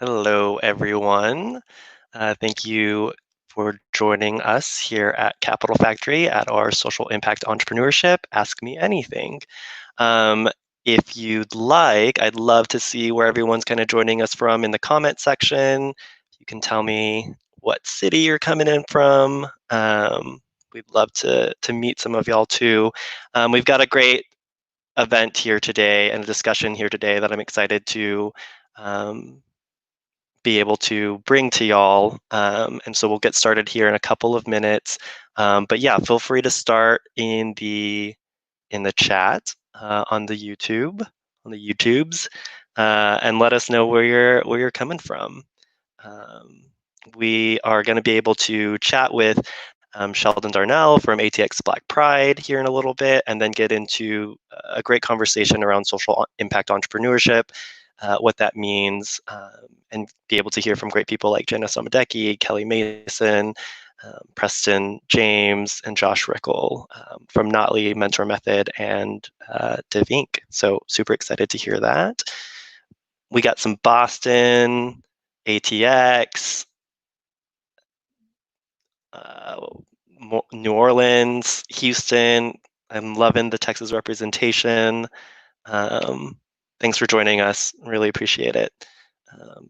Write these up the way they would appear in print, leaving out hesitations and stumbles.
Hello, everyone. Thank you for joining us here at Capital Factory at our Social Impact Entrepreneurship Ask Me Anything. Um, if you'd like, I'd love to see where everyone's kind of joining us from in the comment section. You can tell me what city you're coming in from. We'd love to meet some of y'all too. We've got a great event here today and a discussion here today that I'm excited to um, be able to bring to y'all. And so we'll get started here in a couple of minutes. But yeah, feel free to start in the chat on the YouTubes, and let us know where you're coming from. We are going to be able to chat with Sheldon Darnell from ATX Black Pride here in a little bit, and then get into a great conversation around social impact entrepreneurship, what that means, and be able to hear from great people like Jenna Somodecki, Kelly Mason, Preston James, and Josh Rickle from Notley Mentor Method and Div Inc. So super excited to hear that. We got some Boston, ATX, New Orleans, Houston. I'm loving the Texas representation. Thanks for joining us. Really appreciate it.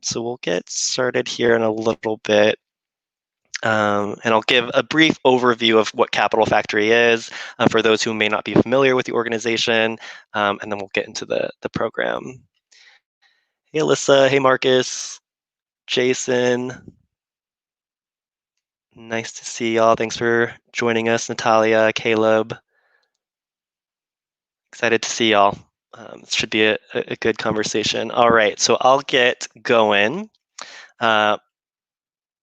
So we'll get started here in a little bit. And I'll give a brief overview of what Capital Factory is for those who may not be familiar with the organization, and then we'll get into the program. Hey, Alyssa. Hey, Marcus. Jason. Nice to see y'all. Thanks for joining us, Natalia, Caleb. Excited to see y'all. It should be a good conversation. All right, so I'll get going. My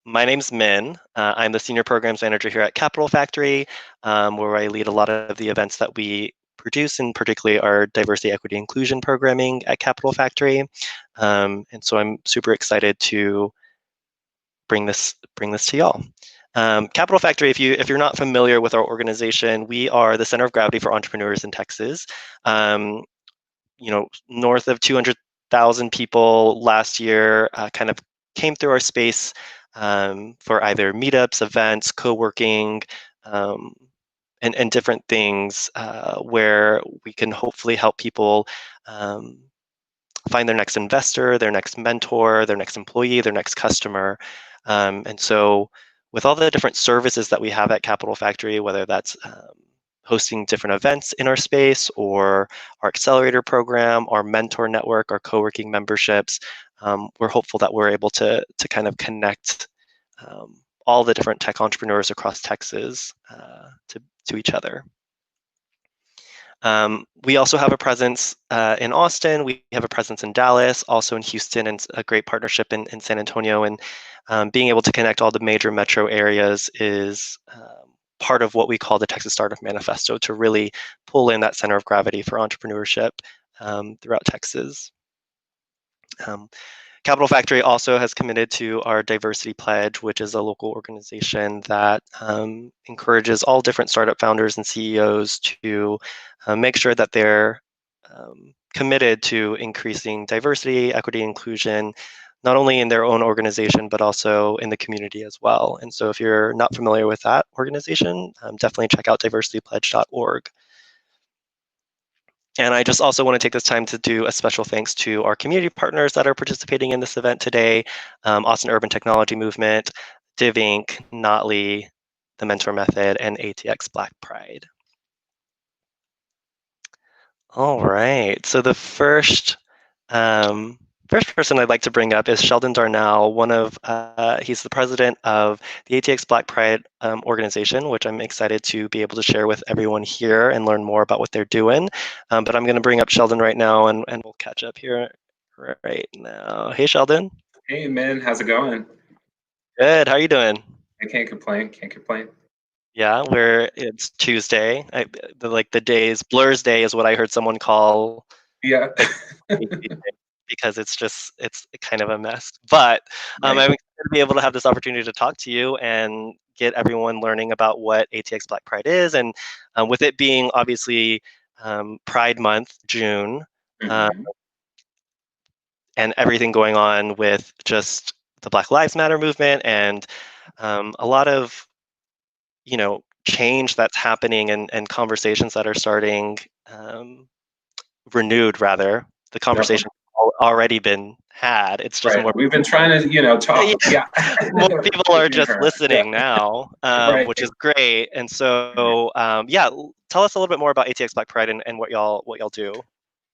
name's Min. I'm the Senior Programs Manager here at Capital Factory, where I lead a lot of the events that we produce, and particularly our diversity, equity, inclusion programming at Capital Factory. And so I'm super excited to bring this to y'all. Capital Factory, if you're not familiar with our organization, we are the center of gravity for entrepreneurs in Texas. North of 200,000 people last year kind of came through our space for either meetups, events, co-working, and different things where we can hopefully help people find their next investor, their next mentor, their next employee, their next customer. And so with all the different services that we have at Capital Factory, whether that's hosting different events in our space or our accelerator program, our mentor network, our co-working memberships, we're hopeful that we're able to kind of connect all the different tech entrepreneurs across Texas to each other. We also have a presence in Austin. We have a presence in Dallas, also in Houston, and a great partnership in San Antonio. And being able to connect all the major metro areas is part of what we call the Texas Startup Manifesto, to really pull in that center of gravity for entrepreneurship throughout Texas. Capital Factory also has committed to our Diversity Pledge, which is a local organization that encourages all different startup founders and CEOs to make sure that they're committed to increasing diversity, equity, inclusion, not only in their own organization, but also in the community as well. And so if you're not familiar with that organization, definitely check out diversitypledge.org. And I just also want to take this time to do a special thanks to our community partners that are participating in this event today, Austin Urban Technology Movement, Div Inc., Notley, the Mentor Method, and ATX Black Pride. All right, so the first person I'd like to bring up is Sheldon Darnell. He's the president of the ATX Black Pride organization, which I'm excited to be able to share with everyone here and learn more about what they're doing. But I'm going to bring up Sheldon right now, and we'll catch up here right now. Hey, Sheldon. Hey, man, how's it going? Good. How are you doing? I can't complain. Can't complain. Yeah, it's Tuesday. The days blurs day is what I heard someone call Yeah. like because it's kind of a mess. But I'm Right. excited to be able to have this opportunity to talk to you and get everyone learning about what ATX Black Pride is, and with it being obviously Pride Month, June, uh, hmm and everything going on with just the Black Lives Matter movement and a lot of change that's happening and conversations that are starting renewed rather. The Definitely. conversation already been had. It's just Right. more We've been trying to, yeah, talk. Yeah. more people are Being just heard. Yeah. listening now, Right. which is great. And so yeah, tell us a little bit more about ATX Black Pride and what y'all do.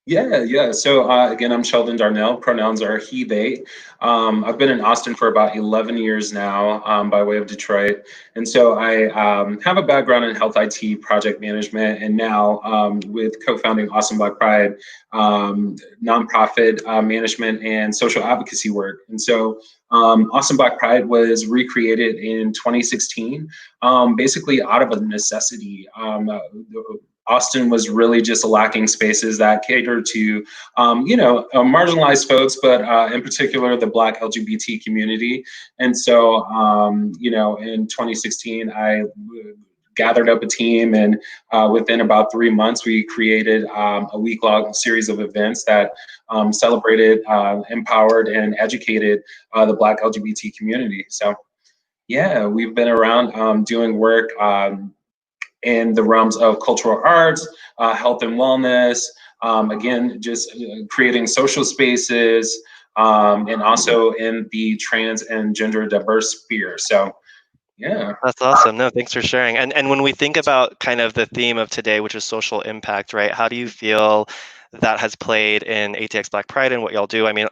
Yeah, yeah. So again, I'm Sheldon Darnell. Pronouns are he, they. I've been in Austin for about 11 years now, by way of Detroit. And so I have a background in health IT, project management, and now with co-founding Austin Black Pride, nonprofit management and social advocacy work. And so Austin Black Pride was recreated in 2016, basically out of a necessity. Austin was really just lacking spaces that cater to, marginalized folks, but in particular the Black LGBT community. And so, in 2016, I gathered up a team, and within about 3 months, we created a week-long series of events that celebrated, empowered, and educated the Black LGBT community. So, yeah, we've been around doing work. In the realms of cultural arts, health and wellness, again, just creating social spaces, and also in the trans and gender diverse sphere. So, yeah. That's awesome. No, thanks for sharing. And when we think about kind of the theme of today, which is social impact, right? How do you feel that has played in ATX Black Pride and what y'all do? I mean,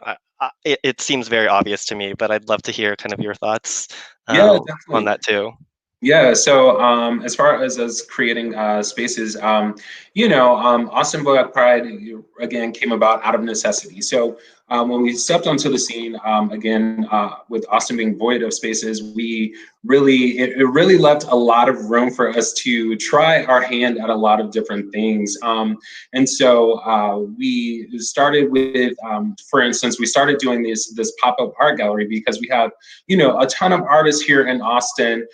it seems very obvious to me, but I'd love to hear kind of your thoughts Yeah, on definitely. that too. Yeah, so as far as us creating spaces, Austin Black Pride again came about out of necessity. So when we stepped onto the scene, again with Austin being void of spaces, it really left a lot of room for us to try our hand at a lot of different things. And so we started with, for instance, we started doing this pop-up art gallery because we have a ton of artists here in Austin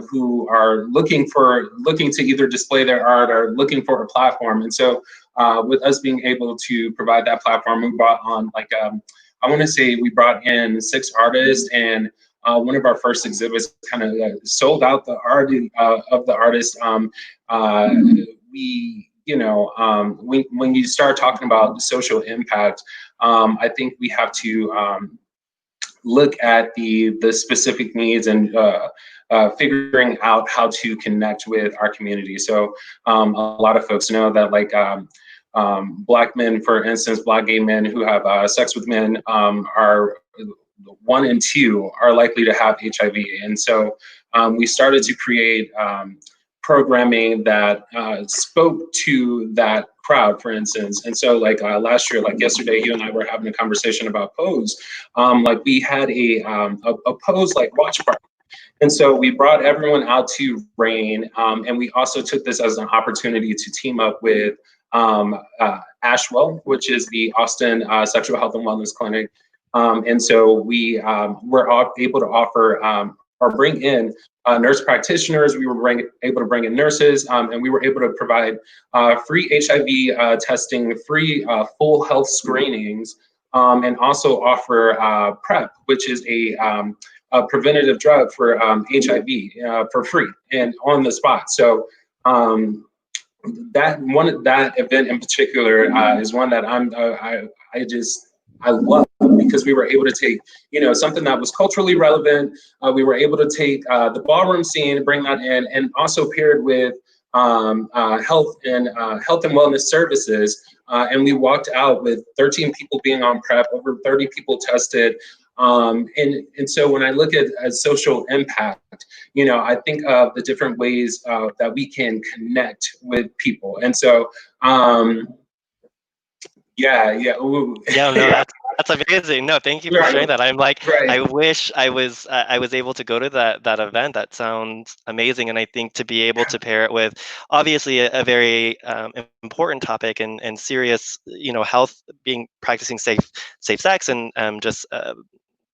who are looking to either display their art or looking for a platform. And so with us being able to provide that platform, we brought on I want to say we brought in 6 artists, and one of our first exhibits kind of sold out the art of the artist. When you start talking about social impact, I think we have to look at the specific needs and figuring out how to connect with our community. So a lot of folks know that Black men, for instance, Black gay men who have sex with men are 1 and 2 are likely to have HIV. And so we started to create programming that spoke to that crowd, for instance. And so last year, like yesterday, you and I were having a conversation about pose. We had a pose watch party. And so we brought everyone out to Rain, and we also took this as an opportunity to team up with Ashwell, which is the Austin Sexual Health and Wellness Clinic. And so we were able to offer or bring in nurse practitioners. We were able to bring in nurses, and we were able to provide free HIV testing, free full health screenings, and also offer PrEP, which is a preventative drug for HIV for free and on the spot. So that event in particular is one that I love, because we were able to take, something that was culturally relevant. We were able to take the ballroom scene, bring that in, and also paired with health and wellness services. And we walked out with 13 people being on PrEP, over 30 people tested. And so when I look at social impact, I think of the different ways that we can connect with people. And so, yeah. Ooh. Yeah, no, that's amazing. No, thank you for Right, sharing that. I'm like, right, I wish I was able to go to that event. That sounds amazing, and I think to be able to pair it with obviously a very important topic and serious, health, being practicing safe sex, and just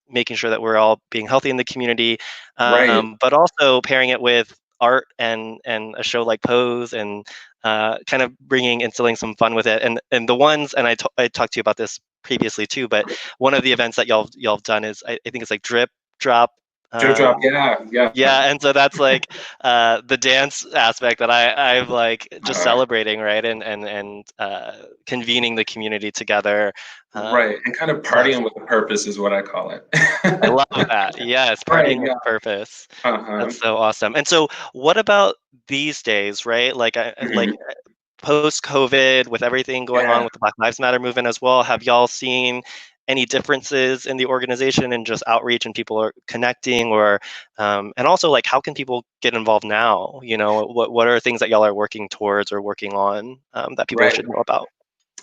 making sure that we're all being healthy in the community, right. but also pairing it with art and a show like Pose, and kind of instilling some fun with it. And the ones, and I talked to you about this previously too, but one of the events that y'all have done is I think it's like Drip Drop. Joe drop, Um, yeah. yeah, and so that's like the dance aspect that I'm like just Uh, celebrating, right? And convening the community together. right, and kind of Yeah, partying with a purpose is what I call it. I love that. Yes, Right, partying with yeah. purpose. Uh-huh. That's so awesome. And so, what about these days, right? Like Mhm. post COVID, with everything going on Yeah. with the Black Lives Matter movement as well, have y'all seen any differences in the organization and just outreach and people are connecting, or and also like how can people get involved now? What are things that y'all are working towards or working on that people Right. should know about?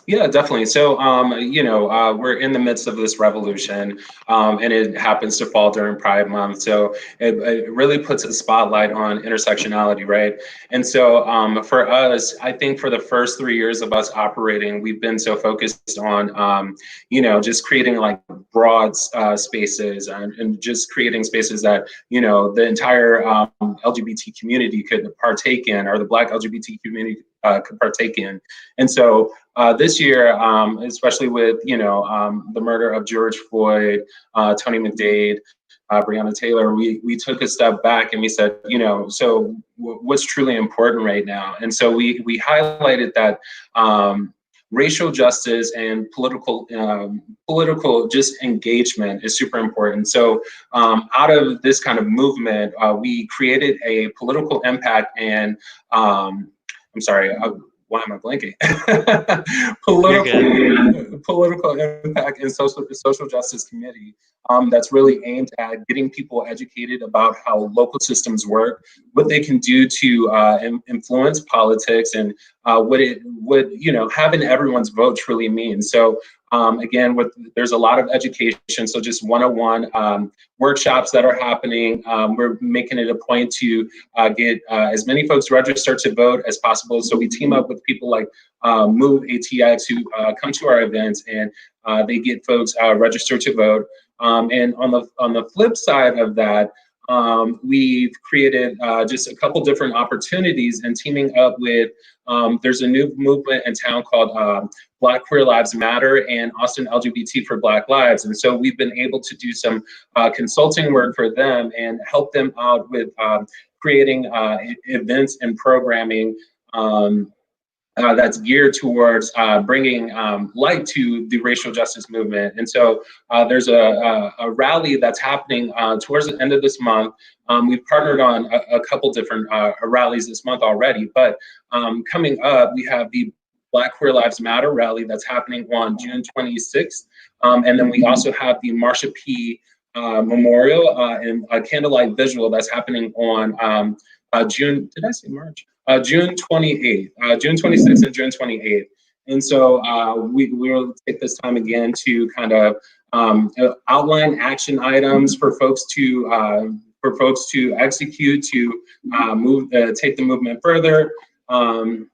Yeah, definitely. So, we're in the midst of this revolution, and it happens to fall during Pride Month. So it really puts a spotlight on intersectionality, right? And so, for us, I think for the first 3 years of us operating, we've been so focused on, just creating like broad spaces, and just creating spaces that, the entire LGBT community could partake in, or the Black LGBT community could partake in. And so, this year, especially with the murder of George Floyd, Tony McDade, Breonna Taylor, we took a step back and we said, so what's truly important right now? And so we highlighted that racial justice and political just engagement is super important. So out of this kind of movement, we created a political impact and I'm sorry. Why am I blanking? You're good. Political impact and social justice committee that's really aimed at getting people educated about how local systems work, what they can do to influence politics, and what it would having everyone's vote truly means. So again, there's a lot of education, so just 101 workshops that are happening. We're making it a point to get as many folks registered to vote as possible. So we team up with people like Move ATX who come to our events, and they get folks registered to vote. And on the flip side of that, we've created just a couple different opportunities and teaming up with, there's a new movement in town called Black Queer Lives Matter and Austin LGBT for Black Lives. And so we've been able to do some consulting work for them and help them out with creating events and programming that's geared towards bringing light to the racial justice movement. And so there's a rally that's happening towards the end of this month. We've partnered on a couple different rallies this month already, but coming up, we have the Black Queer Lives Matter rally that's happening on June 26th. And then we also have the Marsha P. Memorial and a candlelight visual that's happening on June, did I say March? June 28th, June 26th and June 28th. And so we will take this time again to kind of outline action items for folks to execute, to take the movement further, and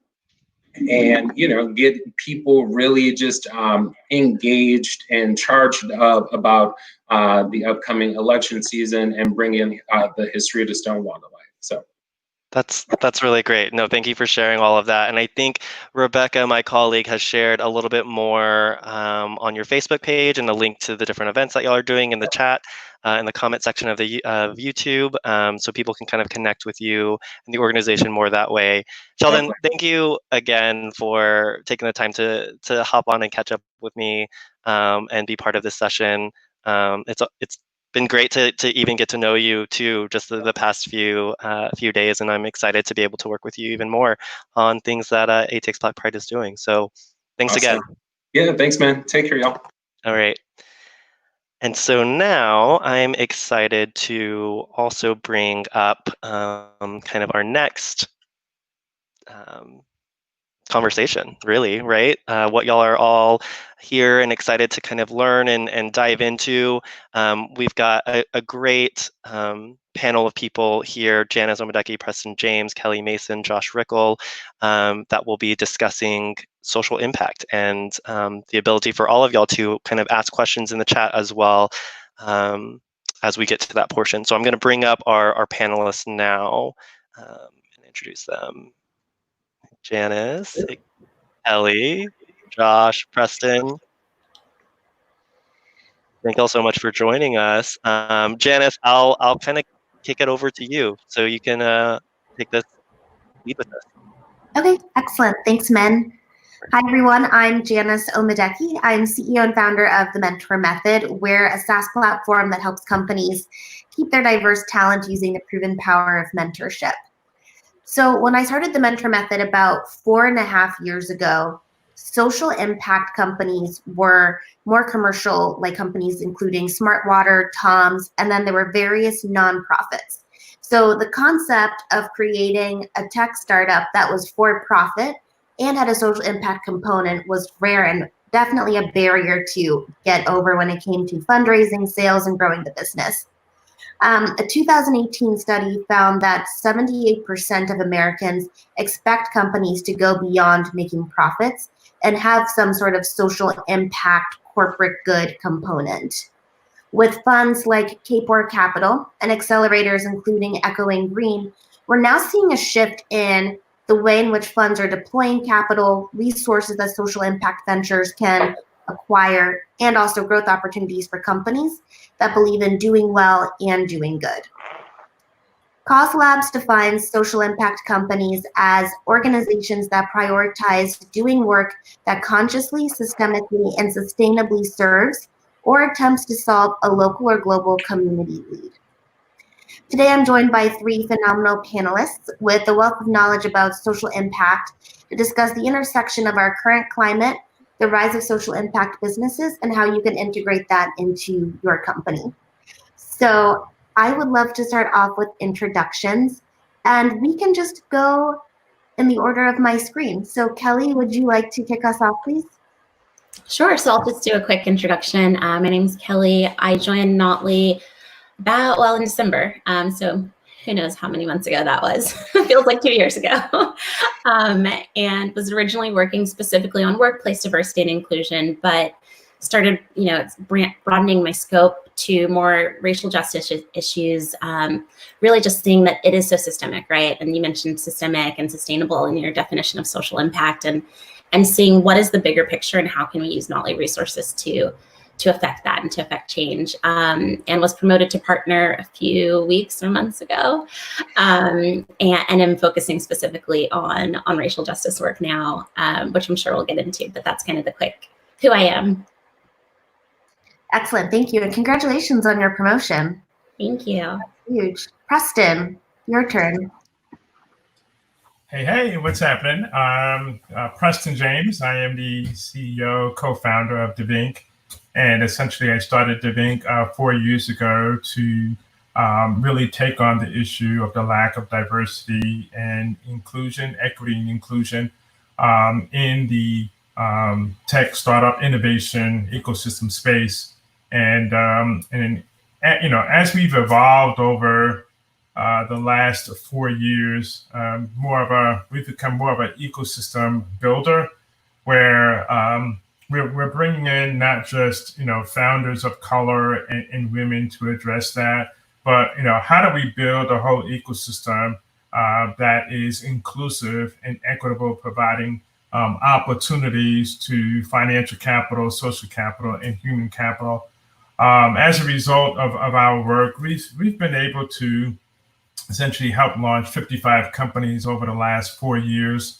get people really just engaged and charged up about the upcoming election season and bringing the history of the Stonewall to life. So. That's really great. No, thank you for sharing all of that. And I think Rebecca, my colleague, has shared a little bit more on your Facebook page and a link to the different events that y'all are doing in the chat, in the comment section of the of YouTube, so people can kind of connect with you and the organization more that way. Sheldon, Definitely. thank you again for taking the time to hop on and catch up with me and be part of this session. It's been great to even get to know you too, just the past few days, and I'm excited to be able to work with you even more on things that ATX Black Pride is doing. So, thanks again. Awesome. Yeah, thanks, man. Take care, y'all. All right. And so now I'm excited to also bring up kind of our next um, conversation, really, right? What y'all are all here and excited to kind of learn and dive into. We've got a great panel of people here: Janice Omedeki, Preston James, Kelly Mason, Josh Rickle, that will be discussing social impact and the ability for all of y'all to kind of ask questions in the chat as well as we get to that portion. So I'm going to bring up our panelists now and introduce them. Janice, Ellie, Josh, Preston, thank you all so much for joining us. Janice, I'll kind of kick it over to you so you can take this lead with us. Okay, excellent. Thanks, Men. Hi, everyone. I'm Janice Omedeki. I'm CEO and founder of the Mentor Method. We're a SaaS platform that helps companies keep their diverse talent using the proven power of mentorship. So when I started the Mentor Method about 4.5 years ago, social impact companies were more commercial, like companies including Smart Water, Tom's, and then there were various nonprofits. So the concept of creating a tech startup that was for profit and had a social impact component was rare and definitely a barrier to get over when it came to fundraising, sales, and growing the business. A 2018 study found that 78% of Americans expect companies to go beyond making profits and have some sort of social impact corporate good component. With funds like Capor Capital and accelerators including Echoing Green, we're now seeing a shift in the way in which funds are deploying capital, resources that social impact ventures can acquire, and also growth opportunities for companies that believe in doing well and doing good. Cause Labs defines social impact companies as organizations that prioritize doing work that consciously, systemically, and sustainably serves or attempts to solve a local or global community need. Today, I'm joined by 3 phenomenal panelists with a wealth of knowledge about social impact to discuss the intersection of our current climate, the rise of social impact businesses, and how you can integrate that into your company. So I would love to start off with introductions, and we can just go in the order of my screen. So Kelly, would you like to kick us off, please? Sure. So I'll just do a quick introduction. My name is Kelly. I joined Notley in December. So who knows how many months ago that was. Feels like 2 years ago. And was originally working specifically on workplace diversity and inclusion, but started, broadening my scope to more racial justice issues, really just seeing that it is so systemic, right? And you mentioned systemic and sustainable in your definition of social impact, and seeing what is the bigger picture and how can we use Notley resources to affect that and to affect change, and was promoted to partner a few weeks or months ago, and am focusing specifically on racial justice work now, which I'm sure we'll get into, but that's kind of the quick who I am. Excellent, thank you, and congratulations on your promotion. Thank you. That's huge. Preston, your turn. Hey, what's happening? I'm Preston James. I am the CEO, co-founder of DeVink. And essentially, I started DeVink 4 years ago to really take on the issue of the lack of diversity and inclusion, equity and inclusion in the tech startup innovation ecosystem space. And as we've evolved over the last 4 years, we've become more of an ecosystem builder, where we're bringing in not just founders of color and women to address that, but how do we build a whole ecosystem that is inclusive and equitable, providing opportunities to financial capital, social capital, and human capital. As a result of our work, we've been able to essentially help launch 55 companies over the last 4 years.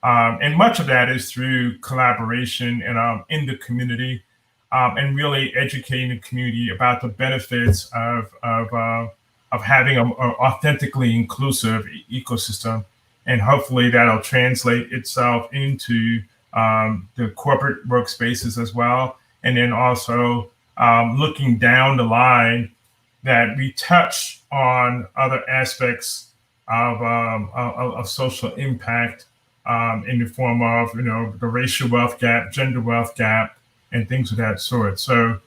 And much of that is through collaboration and in the community, and really educating the community about the benefits of having an authentically inclusive ecosystem. And hopefully that'll translate itself into the corporate workspaces as well. And then also looking down the line, that we touch on other aspects of social impact in the form of, the racial wealth gap, gender wealth gap, and things of that sort. So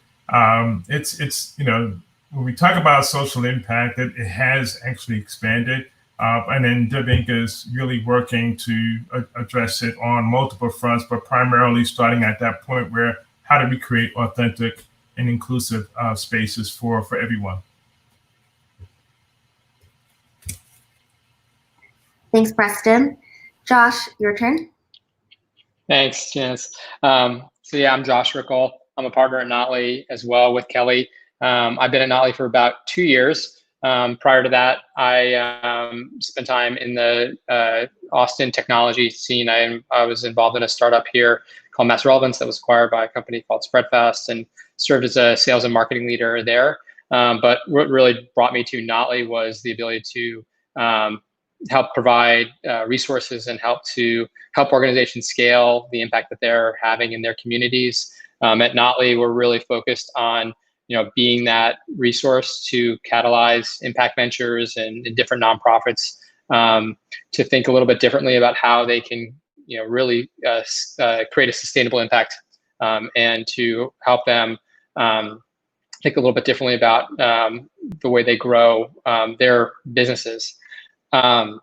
it's when we talk about social impact, it has actually expanded. And then DIBINC is really working to address it on multiple fronts, but primarily starting at that point where how do we create authentic and inclusive spaces for everyone. Thanks, Preston. Josh, your turn. Thanks, Janice. So yeah, I'm Josh Rickle. I'm a partner at Notley as well with Kelly. I've been at Notley for about 2 years. Prior to that, I spent time in the Austin technology scene. I was involved in a startup here called Mass Relevance that was acquired by a company called Spreadfast and served as a sales and marketing leader there. But what really brought me to Notley was the ability to help provide resources and help organizations scale the impact that they're having in their communities. At Notley, we're really focused on being that resource to catalyze impact ventures and different nonprofits to think a little bit differently about how they can really create a sustainable impact and to help them think a little bit differently about the way they grow their businesses. And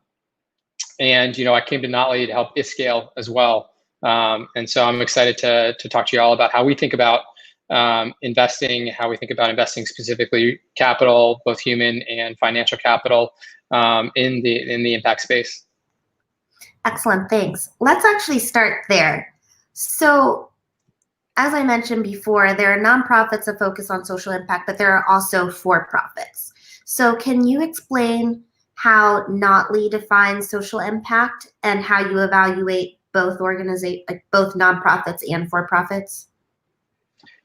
I came to Notley to help it scale as well. And so I'm excited to talk to you all about how we think about investing, how we think about investing specifically capital, both human and financial capital, in the impact space. Excellent, thanks. Let's actually start there. So, as I mentioned before, there are nonprofits that focus on social impact, but there are also for-profits. So can you explain how Notley defines social impact and how you evaluate both nonprofits and for-profits?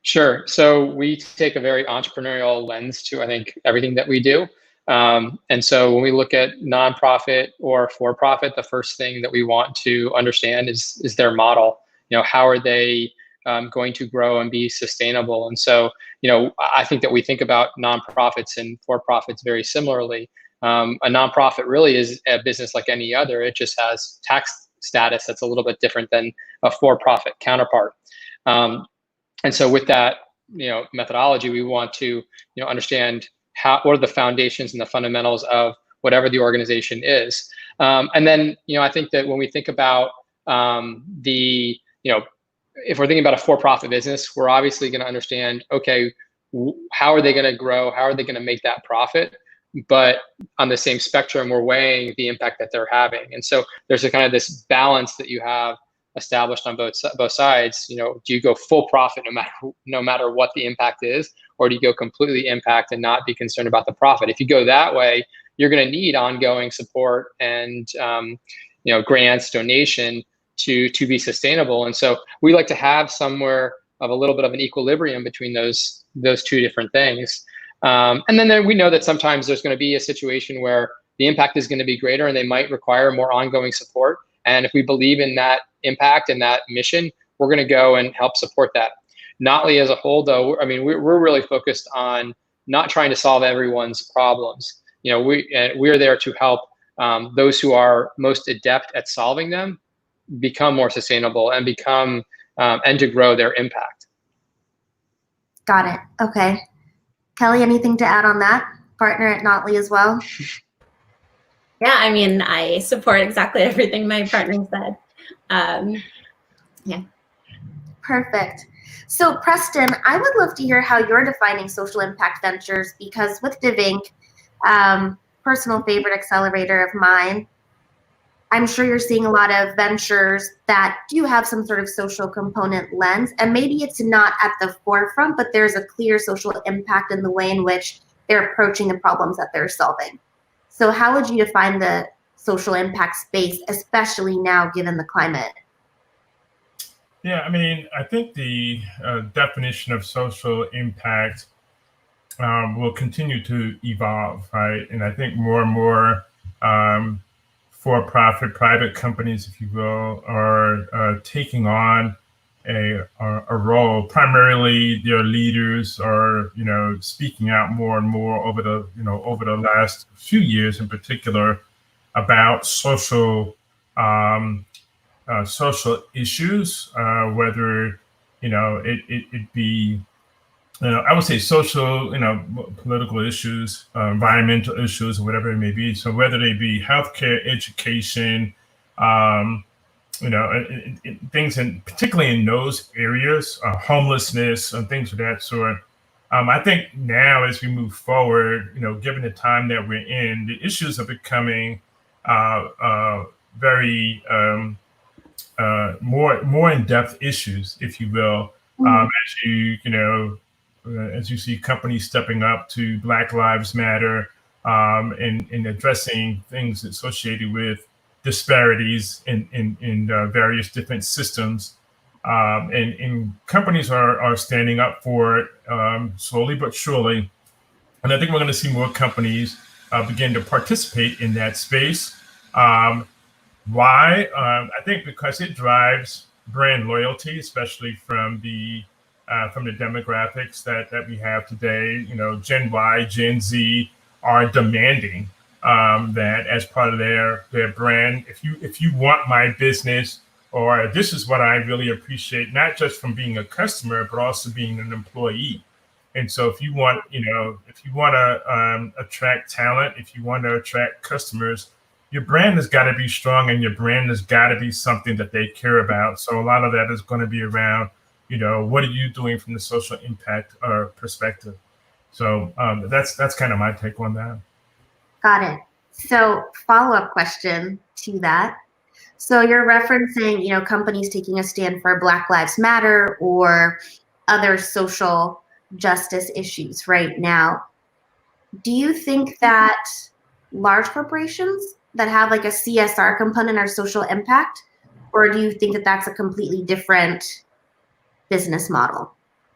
Sure. So we take a very entrepreneurial lens to, I think, everything that we do. And so when we look at nonprofit or for-profit, the first thing that we want to understand is their model. How are they going to grow and be sustainable? And so, I think that we think about nonprofits and for-profits very similarly. A nonprofit really is a business like any other. It just has tax status that's a little bit different than a for-profit counterpart. And so with that, methodology, we want to, understand what are the foundations and the fundamentals of whatever the organization is. And then, I think that when we think about if we're thinking about a for-profit business, we're obviously going to understand, okay, how are they going to grow? How are they going to make that profit? But on the same spectrum, we're weighing the impact that they're having. And so there's a kind of this balance that you have established on both sides. Do you go full profit no matter what the impact is, or do you go completely impact and not be concerned about the profit? If you go that way, you're going to need ongoing support and grants, donation to be sustainable. And so we like to have somewhere of a little bit of an equilibrium between those two different things. And then we know that sometimes there's going to be a situation where the impact is going to be greater and they might require more ongoing support. And if we believe in that impact and that mission, we're going to go and help support that. Notley as a whole, though, we're really focused on not trying to solve everyone's problems. We're there to help those who are most adept at solving them become more sustainable and and to grow their impact. Got it. Okay. Kelly, anything to add on that? Partner at Notley as well? Yeah, I support exactly everything my partner said. Yeah. Perfect. So Preston, I would love to hear how you're defining social impact ventures, because with DIBINC, personal favorite accelerator of mine. I'm sure you're seeing a lot of ventures that do have some sort of social component lens, and maybe it's not at the forefront, but there's a clear social impact in the way in which they're approaching the problems that they're solving. So how would you define the social impact space, especially now given the climate? Yeah, I mean, I think the definition of social impact will continue to evolve, right? And I think more and more for-profit private companies, if you will, are taking on a role. Primarily, their leaders are, speaking out more and more over the last few years, in particular, about social issues, whether it be, I would say social, political issues, environmental issues, or whatever it may be. So whether they be healthcare, education, um, things, and particularly in those areas, homelessness and things of that sort. I think now, as we move forward, given the time that we're in, the issues are becoming very more in-depth issues, if you will, as you see companies stepping up to Black Lives Matter, and addressing things associated with disparities in various different systems, and companies are standing up for it, slowly but surely. And I think we're going to see more companies begin to participate in that space. Why? I think because it drives brand loyalty, especially from the demographics that we have today. Gen Y, Gen Z are demanding that as part of their brand. If you want my business, or this is what I really appreciate, not just from being a customer, but also being an employee. And so if you want to attract talent, if you want to attract customers, your brand has got to be strong, and your brand has got to be something that they care about. So a lot of that is going to be around, what are you doing from the social impact perspective? So that's kind of my take on that. Got it. So follow-up question to that. So you're referencing, companies taking a stand for Black Lives Matter or other social justice issues right now. Do you think that large corporations that have like a CSR component are social impact, or do you think that that's a completely different business model?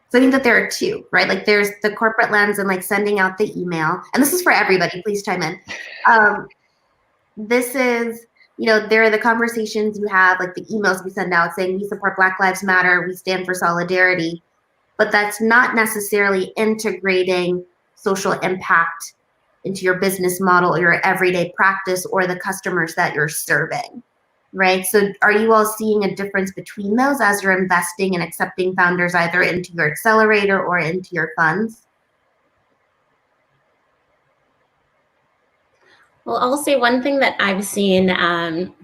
So I think that there are two, right? Like there's the corporate lens and like sending out the email, and this is for everybody, please chime in. This is, there are the conversations you have, like the emails we send out saying we support Black Lives Matter, we stand for solidarity, but that's not necessarily integrating social impact into your business model or your everyday practice or the customers that you're serving, right? So are you all seeing a difference between those as you're investing and accepting founders either into your accelerator or into your funds? Well, I'll say one thing that I've seen,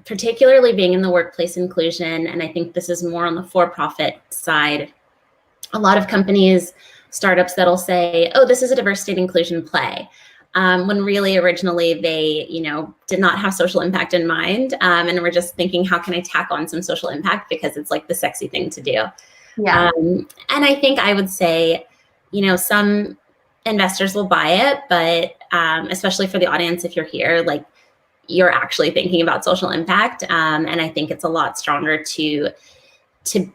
particularly being in the workplace inclusion, and I think this is more on the for-profit side, a lot of companies, startups that'll say, oh, this is a diversity and inclusion play. When really originally they, did not have social impact in mind, and were just thinking, how can I tack on some social impact because it's like the sexy thing to do. Yeah. And I think I would say, some investors will buy it, but especially for the audience, if you're here, like you're actually thinking about social impact, and I think it's a lot stronger to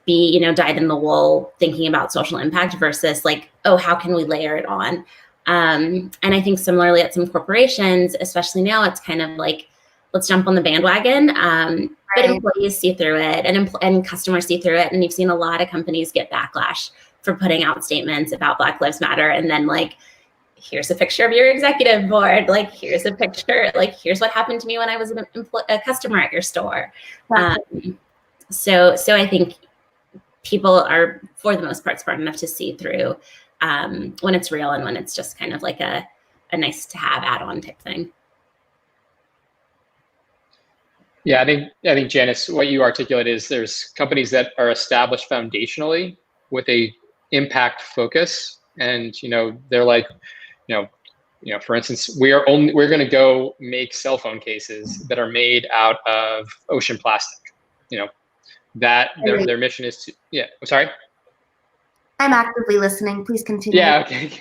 be, dyed in the wool thinking about social impact versus like, oh, how can we layer it on? And I think similarly at some corporations, especially now, it's kind of like, let's jump on the bandwagon. But employees see through it, and customers see through it. And you've seen a lot of companies get backlash for putting out statements about Black Lives Matter. And then like, here's a picture of your executive board. Like, here's a picture, like, here's what happened to me when I was a customer at your store. So I think people are, for the most part, smart enough to see through when it's real and when it's just kind of like a nice to have add-on type thing. Yeah, I think Janice, what you articulate is there's companies that are established foundationally with a impact focus, and they're like, For instance, we're going to go make cell phone cases that are made out of ocean plastic. That their mission is to, sorry. I'm actively listening. Please continue. Yeah. Okay.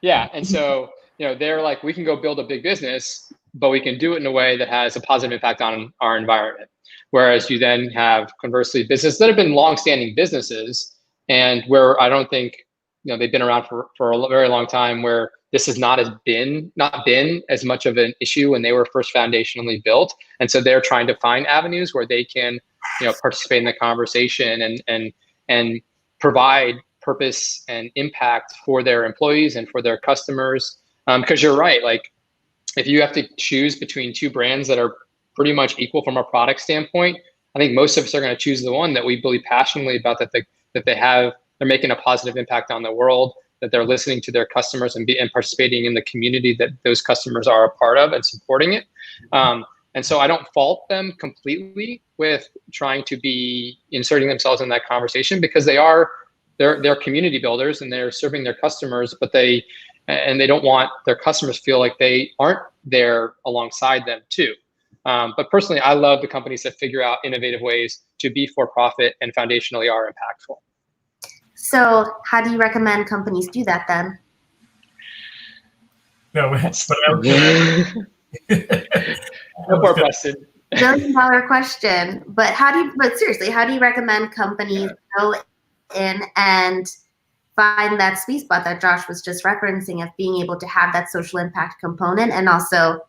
Yeah. And so, they're like, we can go build a big business, but we can do it in a way that has a positive impact on our environment. Whereas you then have, conversely, businesses that have been longstanding businesses, and where I don't think, they've been around for a very long time, where this has not been as much of an issue when they were first foundationally built. And so they're trying to find avenues where they can, participate in the conversation and provide purpose and impact for their employees and for their customers. Because you're right, like if you have to choose between two brands that are pretty much equal from a product standpoint, I think most of us are going to choose the one that we believe passionately about, that they're making a positive impact on the world, that they're listening to their customers and participating in the community that those customers are a part of and supporting it. And so I don't fault them completely with trying to be inserting themselves in that conversation, because they're community builders and they're serving their customers, but they don't want their customers to feel like they aren't there alongside them too. But personally, I love the companies that figure out innovative ways to be for profit and foundationally are impactful. So how do you recommend companies do that then? No, No more question. $1 billion question. But seriously, how do you recommend companies go in and find that sweet spot that Josh was just referencing, of being able to have that social impact component and also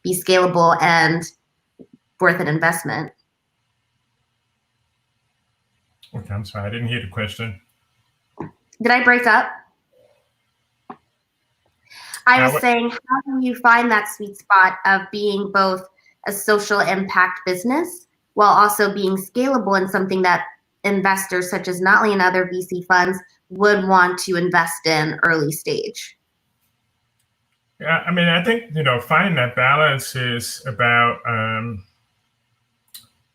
be scalable and worth an investment? Okay, I'm sorry, I didn't hear the question. Did I break up? I was saying, how do you find that sweet spot of being both a social impact business while also being scalable in something that investors such as Notley and other VC funds would want to invest in early stage? Yeah, I mean, I think, finding that balance is about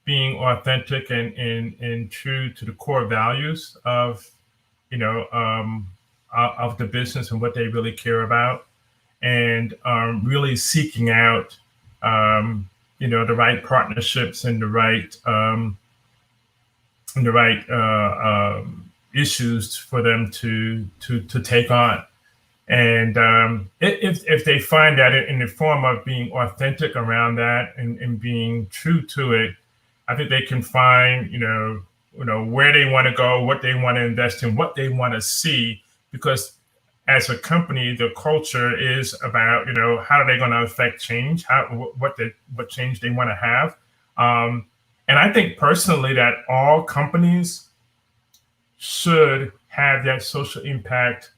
being authentic and true to the core values of the business and what they really care about, and really seeking out the right partnerships and the right issues for them to take on. And if they find that in the form of being authentic around that and being true to it, I think they can find where they want to go, what they want to invest in, what they want to see. Because as a company, the culture is about how are they going to affect change, what change they want to have. And I think personally that all companies should have that social impact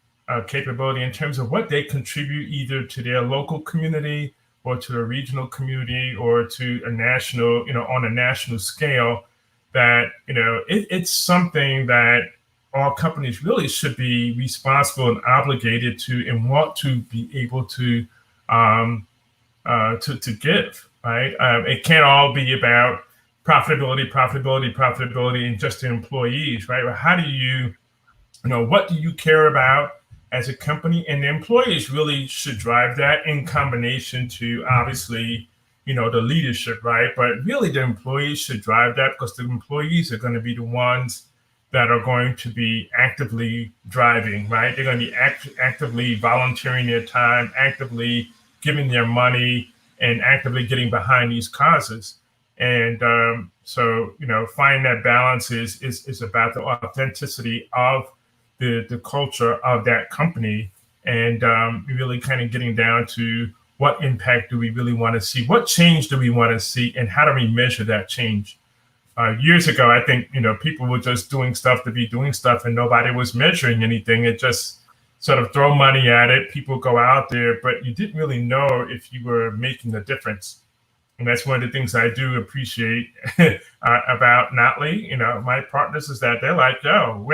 capability in terms of what they contribute either to their local community or to a regional community or to a national, on a national scale. That it's something that all companies really should be responsible and obligated to, and want to be able to give, right? It can't all be about profitability, and just the employees, right? But how do you, what do you care about as a company? And the employees really should drive that in combination to, obviously, the leadership, right? But really the employees should drive that, because the employees are going to be the ones that are going to be actively driving, right? They're going to be actively volunteering their time, actively giving their money, and actively getting behind these causes. And so, finding that balance is about the authenticity of the culture of that company, and really kind of getting down to what impact do we really want to see, what change do we want to see, and how do we measure that change? Years ago, I think people were just doing stuff to be doing stuff, and nobody was measuring anything. It just sort of throw money at it. People go out there, but you didn't really know if you were making a difference. And that's one of the things I do appreciate about Notley. My partners, is that they're like, yo,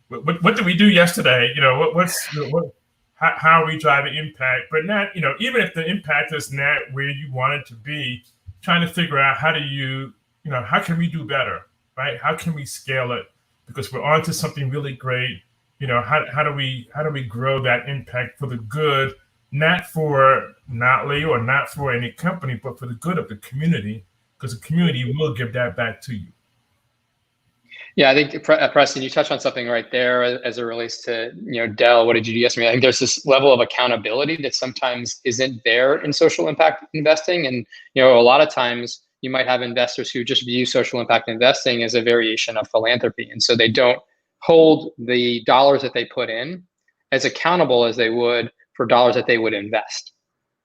what did we do yesterday? How are we driving impact? But not, even if the impact is not where you want it to be, trying to figure out how do you, how can we do better, right? How can we scale it? Because we're onto something really great. How do we grow that impact for the good not for Notley or not for any company, but for the good of the community, because the community will give that back to you. Yeah, I think Preston, you touched on something right there as it relates to, Dell. What did you do yesterday? I think there's this level of accountability that sometimes isn't there in social impact investing, and a lot of times you might have investors who just view social impact investing as a variation of philanthropy, and so they don't hold the dollars that they put in as accountable as they would for dollars that they would invest.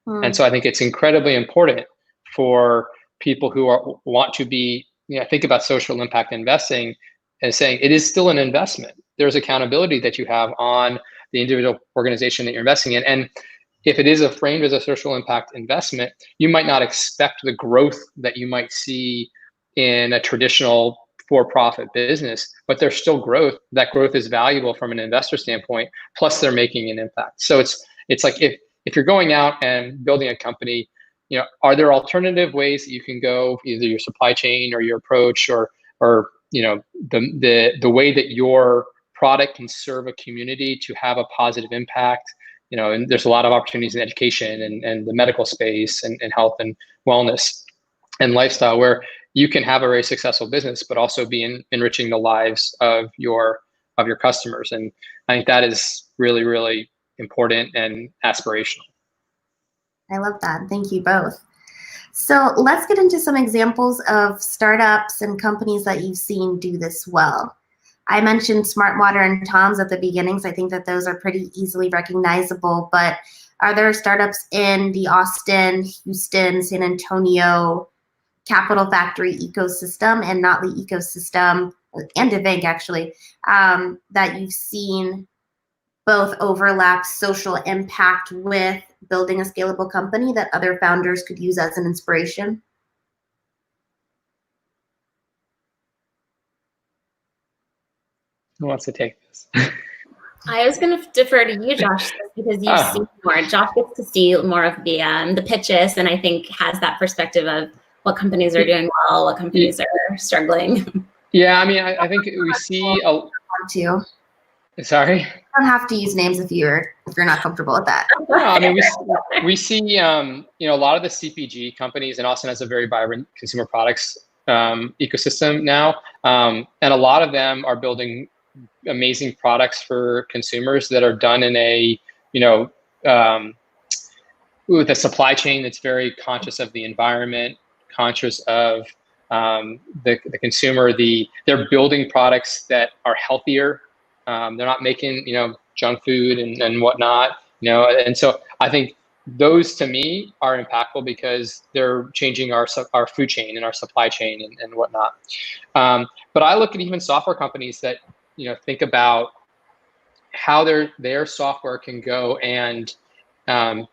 And so I think it's incredibly important for people who want to be, think about social impact investing as saying it is still an investment. There's accountability that you have on the individual organization that you're investing in. And if it is framed as a social impact investment, you might not expect the growth that you might see in a traditional for-profit business, but there's still growth. That growth is valuable from an investor standpoint, plus they're making an impact. So it's like if you're going out and building a company, are there alternative ways that you can go, either your supply chain or your approach or the way that your product can serve a community to have a positive impact? And there's a lot of opportunities in education and the medical space and health and wellness and lifestyle where you can have a very successful business, but also be enriching the lives of your customers. And I think that is really, really important and aspirational. I love that. Thank you both. So let's get into some examples of startups and companies that you've seen do this well. I mentioned Smart Water and Tom's at the beginning, so I think that those are pretty easily recognizable, but are there startups in the Austin, Houston, San Antonio Capital Factory ecosystem and Notley ecosystem, and DaVinc actually, that you've seen both overlap social impact with building a scalable company that other founders could use as an inspiration? Who wants to take this? I was going to defer to you, Josh, because you see more. Josh gets to see more of the pitches, and I think has that perspective of what companies are doing well, what companies are struggling. Yeah, I mean, I think we see Sorry? You don't have to use names if you're not comfortable with that. No, I mean, we see a lot of the CPG companies, and Austin has a very vibrant consumer products ecosystem now, and a lot of them are building amazing products for consumers that are done in a with a supply chain that's very conscious of the environment, conscious of the consumer. They're building products that are healthier. They're not making junk food and whatnot. And so I think those to me are impactful because they're changing our food chain and our supply chain and whatnot. But I look at even software companies that think about how their software can go and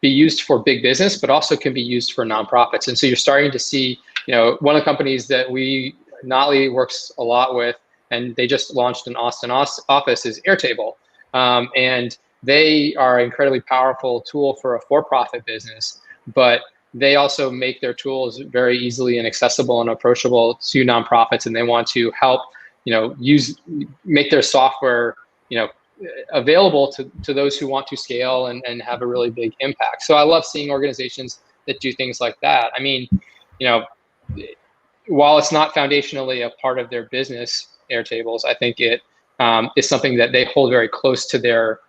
be used for big business, but also can be used for nonprofits. And so you're starting to see, one of the companies that Notley works a lot with, and they just launched an Austin office, is Airtable. And they are an incredibly powerful tool for a for-profit business, but they also make their tools very easily and accessible and approachable to nonprofits, and they want to help, make their software, available to those who want to scale and have a really big impact. So I love seeing organizations that do things like that. I mean, while it's not foundationally a part of their business, Airtables, I think it is something that they hold very close to their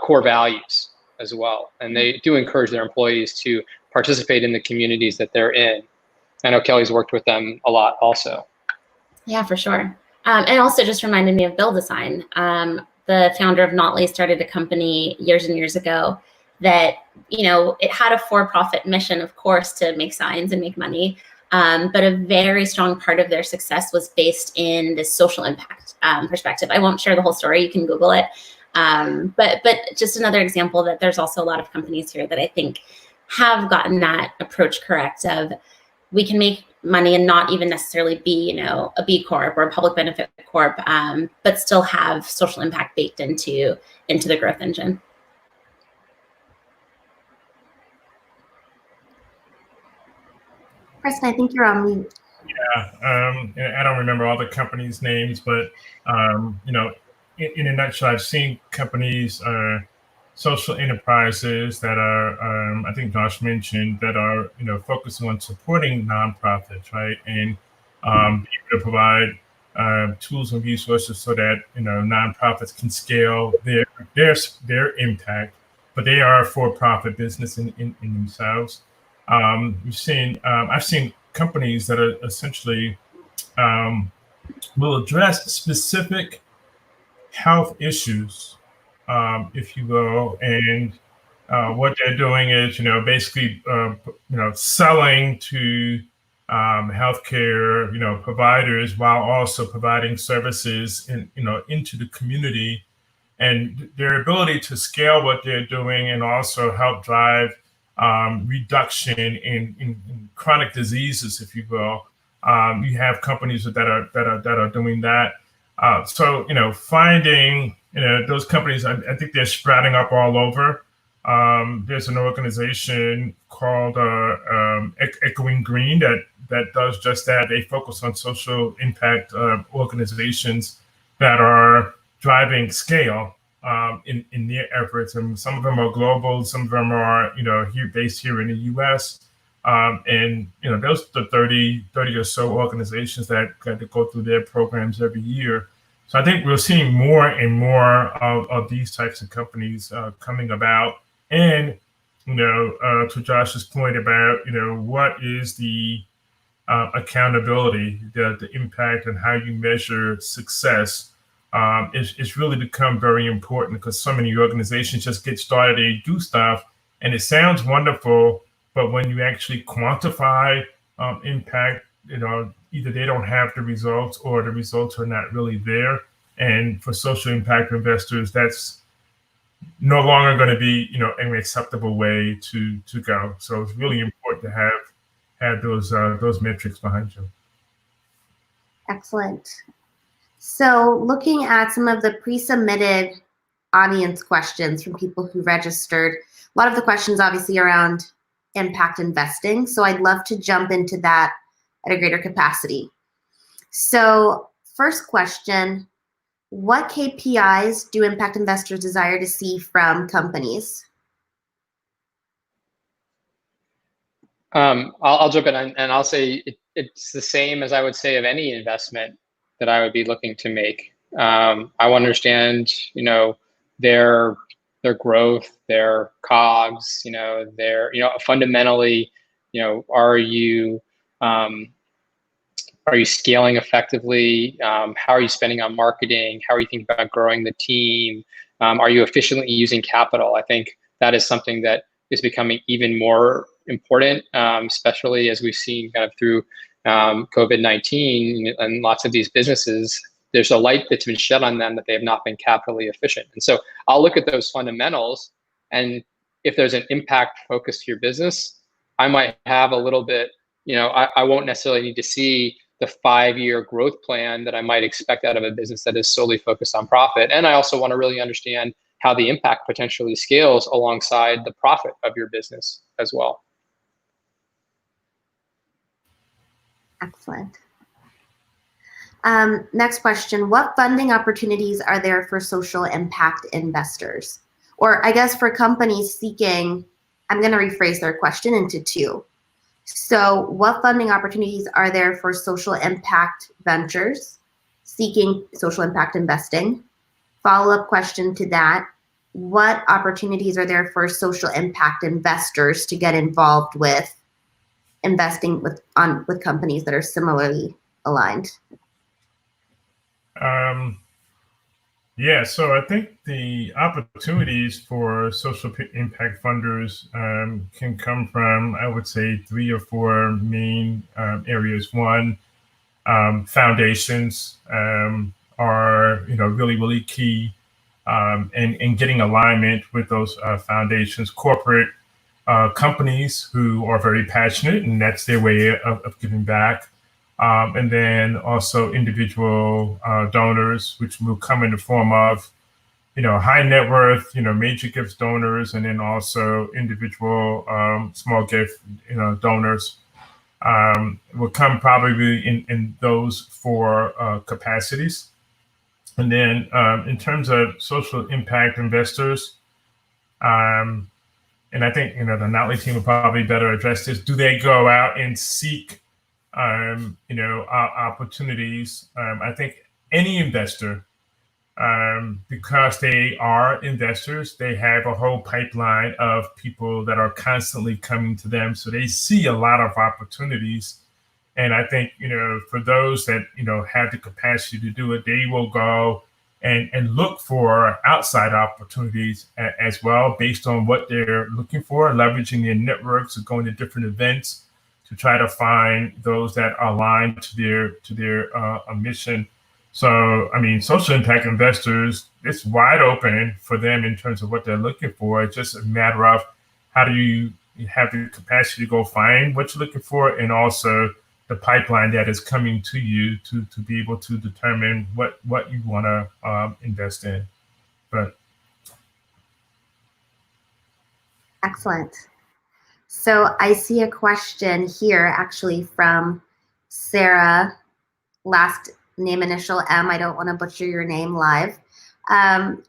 core values as well. And they do encourage their employees to participate in the communities that they're in. I know Kelly's worked with them a lot also. Yeah, for sure. And also just reminded me of Bill Design. The founder of Notley started a company years and years ago that, it had a for-profit mission, of course, to make signs and make money. But a very strong part of their success was based in this social impact perspective. I won't share the whole story. You can Google it. But just another example that there's also a lot of companies here that I think have gotten that approach correct of we can make money and not even necessarily be, a B Corp or a public benefit corp, but still have social impact baked into the growth engine. Preston, I think you're on mute. Yeah, I don't remember all the companies' names, but in a nutshell, I've seen companies social enterprises that are, I think Josh mentioned, that are focusing on supporting nonprofits, right, and be able to provide tools and resources so that nonprofits can scale their impact, but they are a for-profit business in themselves. I've seen companies that are essentially will address specific health issues, if you will, and what they're doing is, basically, selling to healthcare, providers while also providing services into the community, and their ability to scale what they're doing and also help drive reduction in chronic diseases, if you will. You have companies that are doing that. So finding those companies, I think they're sprouting up all over. There's an organization called Echoing Green that does just that. They focus on social impact organizations that are driving scale in their efforts, and some of them are global, some of them are based here in the U.S. And those the 30 or so organizations that got to go through their programs every year. So I think we're seeing more and more of these types of companies coming about. And to Josh's point about what is the accountability, the impact, and how you measure success. It's really become very important because so many organizations just get started, they do stuff, and it sounds wonderful, but when you actually quantify impact, either they don't have the results or the results are not really there. And for social impact investors, that's no longer going to be, an acceptable way to go. So it's really important to have those metrics behind you. Excellent. So looking at some of the pre-submitted audience questions from people who registered, a lot of the questions obviously around impact investing. So I'd love to jump into that at a greater capacity. So first question, what KPIs do impact investors desire to see from companies? I'll jump in and I'll say it's the same as I would say of any investment that I would be looking to make. I want to understand, their growth, their COGS, their, fundamentally, are you scaling effectively? How are you spending on marketing? How are you thinking about growing the team? Are you efficiently using capital? I think that is something that is becoming even more important, especially as we've seen kind of through COVID-19 and lots of these businesses. There's a light that's been shed on them that they have not been capitally efficient. And so I'll look at those fundamentals, and if there's an impact focus to your business, I might have a little bit, I won't necessarily need to see the 5-year growth plan that I might expect out of a business that is solely focused on profit. And I also want to really understand how the impact potentially scales alongside the profit of your business as well. Excellent. Next question, what funding opportunities are there for social impact investors? Or I guess for companies seeking, I'm going to rephrase their question into two. So what funding opportunities are there for social impact ventures seeking social impact investing? Follow-up question to that, what opportunities are there for social impact investors to get involved with investing with companies that are similarly aligned? Yeah, so I think the opportunities for social impact funders can come from, I would say, 3 or 4 main areas. One, foundations are really, really key in getting alignment with those foundations. Corporate companies who are very passionate, and that's their way of giving back. And then also individual donors, which will come in the form of, high net worth, major gift donors, and then also individual small gift, donors will come probably in those 4 capacities. And then in terms of social impact investors, And I think, the Notley team will probably better address this. Do they go out and seek, opportunities? I think any investor, because they are investors, they have a whole pipeline of people that are constantly coming to them. So they see a lot of opportunities. And I think, for those that, have the capacity to do it, they will go and look for outside opportunities as well, based on what they're looking for, leveraging their networks, or going to different events to try to find those that are aligned to their mission. So, I mean, social impact investors, it's wide open for them in terms of what they're looking for. It's just a matter of how do you have the capacity to go find what you're looking for, and also the pipeline that is coming to you to be able to determine what you want to invest in. But Excellent. So I see a question here actually from Sarah, last name initial M. I don't want to butcher your name live.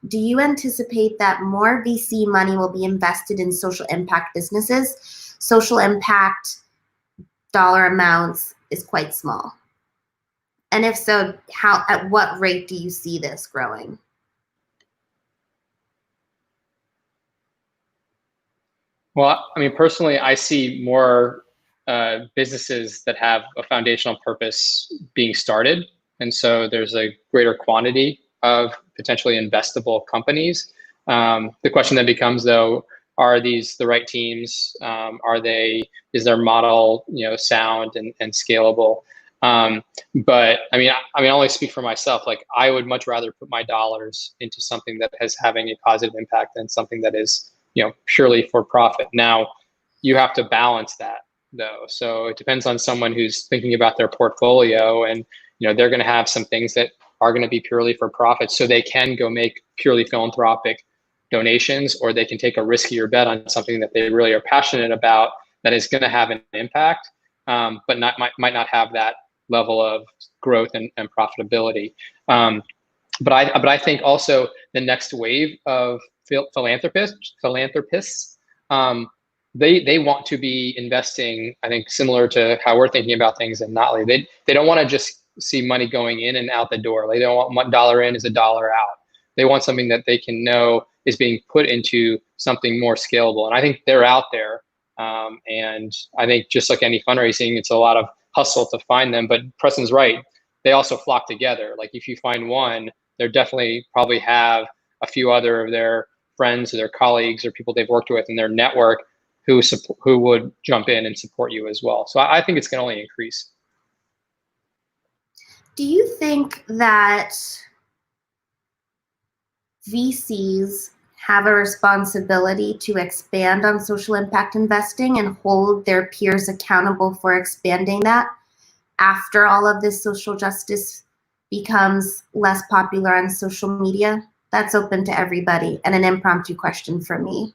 Do you anticipate that more VC money will be invested in social impact businesses? Social impact dollar amounts is quite small. And if so, at what rate do you see this growing? Well, I mean, personally, I see more businesses that have a foundational purpose being started. And so there's a greater quantity of potentially investable companies. The question then becomes, though, are these the right teams? Is their model, sound and scalable? But I mean, I only speak for myself. Like, I would much rather put my dollars into something that is having a positive impact than something that is, purely for profit. Now, you have to balance that, though. So it depends on someone who's thinking about their portfolio, and they're going to have some things that are going to be purely for profit, so they can go make purely philanthropic donations, or they can take a riskier bet on something that they really are passionate about that is going to have an impact, but might not have that level of growth and profitability. But I think also the next wave of philanthropists, they want to be investing, I think, similar to how we're thinking about things in Notley. They don't want to just see money going in and out the door. Like, they don't want $1 in is $1 out. They want something that they can know is being put into something more scalable. And I think they're out there. And I think, just like any fundraising, it's a lot of hustle to find them. But Preston's right. They also flock together. Like, if you find one, they're definitely probably have a few other of their friends or their colleagues or people they've worked with in their network who would jump in and support you as well. So I think it's going to only increase. Do you think that VCs have a responsibility to expand on social impact investing and hold their peers accountable for expanding that after all of this social justice becomes less popular on social media? That's open to everybody, and an impromptu question from me.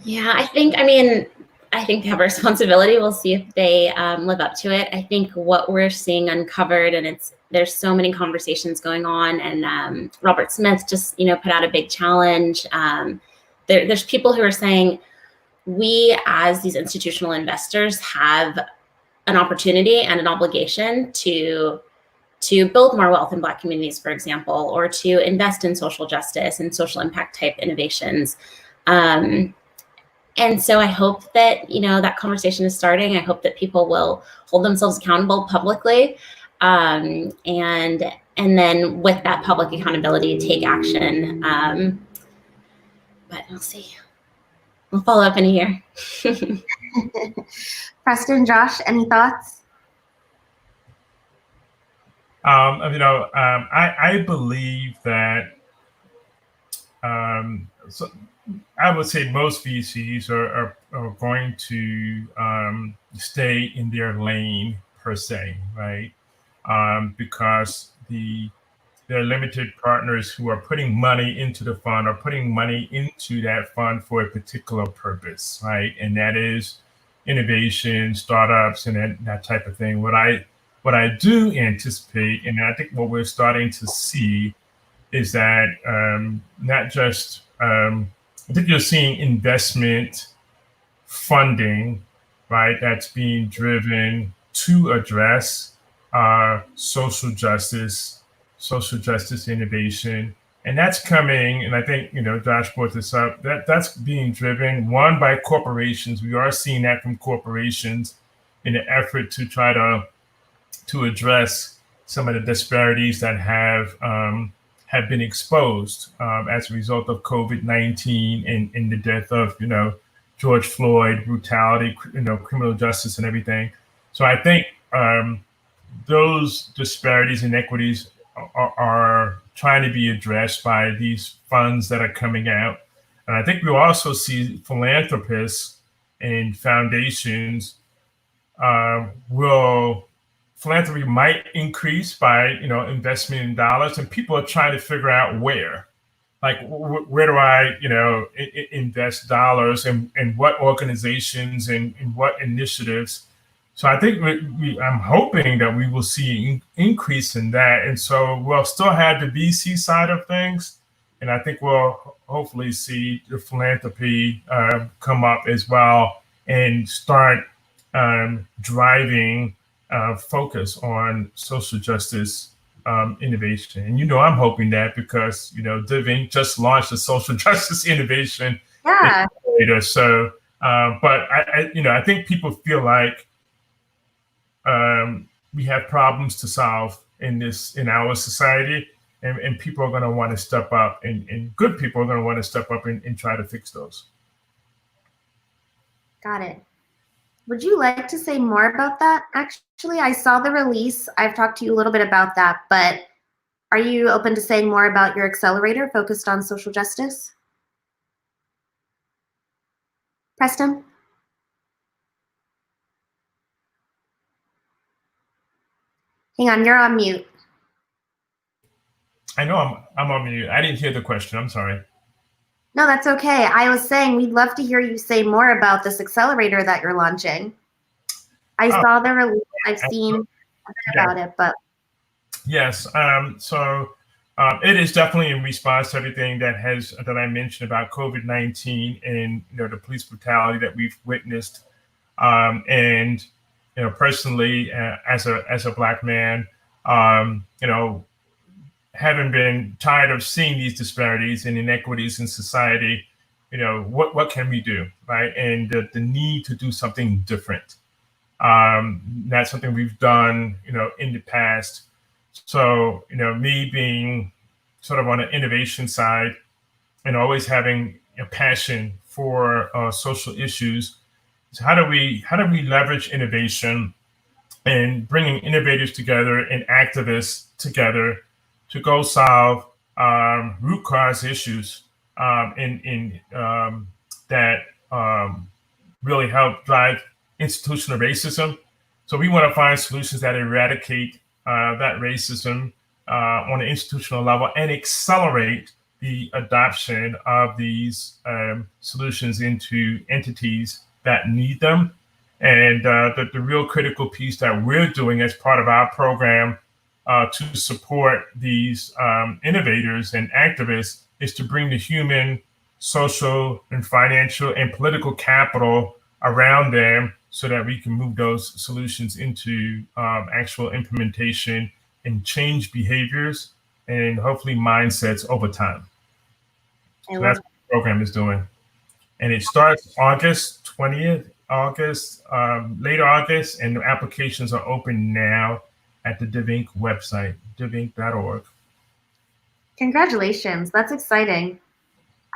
Yeah, I think they have a responsibility. We'll see if they live up to it. I think what we're seeing uncovered, and there's so many conversations going on, and Robert Smith just put out a big challenge. There's people who are saying, we as these institutional investors have an opportunity and an obligation to build more wealth in Black communities, for example, or to invest in social justice and social impact type innovations. And so I hope that, that conversation is starting. I hope that people will hold themselves accountable publicly. And then with that public accountability, take action. But we'll see. We'll follow up in a year. Preston, Josh, any thoughts? I believe that so I would say most VCs are going to stay in their lane per se, right? Because their limited partners who are putting money into the fund are putting money into that fund for a particular purpose, right? And that is innovation, startups, and that type of thing. What I do anticipate, and I think what we're starting to see, is that not just, I think you're seeing investment funding, right, that's being driven to address social justice innovation. And that's coming, and I think, Josh brought this up, that's being driven, one, by corporations. We are seeing that from corporations in an effort to try to address some of the disparities that have been exposed as a result of COVID-19 and the death of, George Floyd, brutality, criminal justice and everything. So I think those disparities, inequities are trying to be addressed by these funds that are coming out. And I think we'll also see philanthropists and foundations philanthropy might increase by, investment in dollars, and people are trying to figure out where. Like, where do I, invest dollars and what organizations and what initiatives? So I think I'm hoping that we will see increase in that. And so we'll still have the VC side of things. And I think we'll hopefully see the philanthropy come up as well and start driving focus on social justice innovation. And I'm hoping that because DivInc just launched a social justice innovation incubator. So, but I think people feel like we have problems to solve in our society, and people are going to want to step up, and good people are going to want to step up and try to fix those. Got it. Would you like to say more about that? Actually, I saw the release. I've talked to you a little bit about that, but are you open to saying more about your accelerator focused on social justice? Preston? Hang on, you're on mute. I know I'm on mute. I didn't hear the question. I'm sorry. No, that's okay. I was saying we'd love to hear you say more about this accelerator that you're launching. I saw the release. I've seen a bit about it, but. Yes. So it is definitely in response to everything that I mentioned about COVID-19 and the police brutality that we've witnessed. And personally, as a Black man, having been tired of seeing these disparities and inequities in society, what can we do, right? And the need to do something different. That's something we've done, in the past. So, me being sort of on the innovation side and always having a passion for social issues. So how do we leverage innovation and bringing innovators together and activists together to go solve root cause issues that really help drive institutional racism. So we want to find solutions that eradicate that racism on an institutional level and accelerate the adoption of these solutions into entities that need them. And the real critical piece that we're doing as part of our program to support these innovators and activists is to bring the human, social, and financial and political capital around them so that we can move those solutions into actual implementation and change behaviors and hopefully mindsets over time. So that's what the program is doing. And it starts August 20th, late August, and the applications are open now at the DivInc website, divinc.org. Congratulations. That's exciting.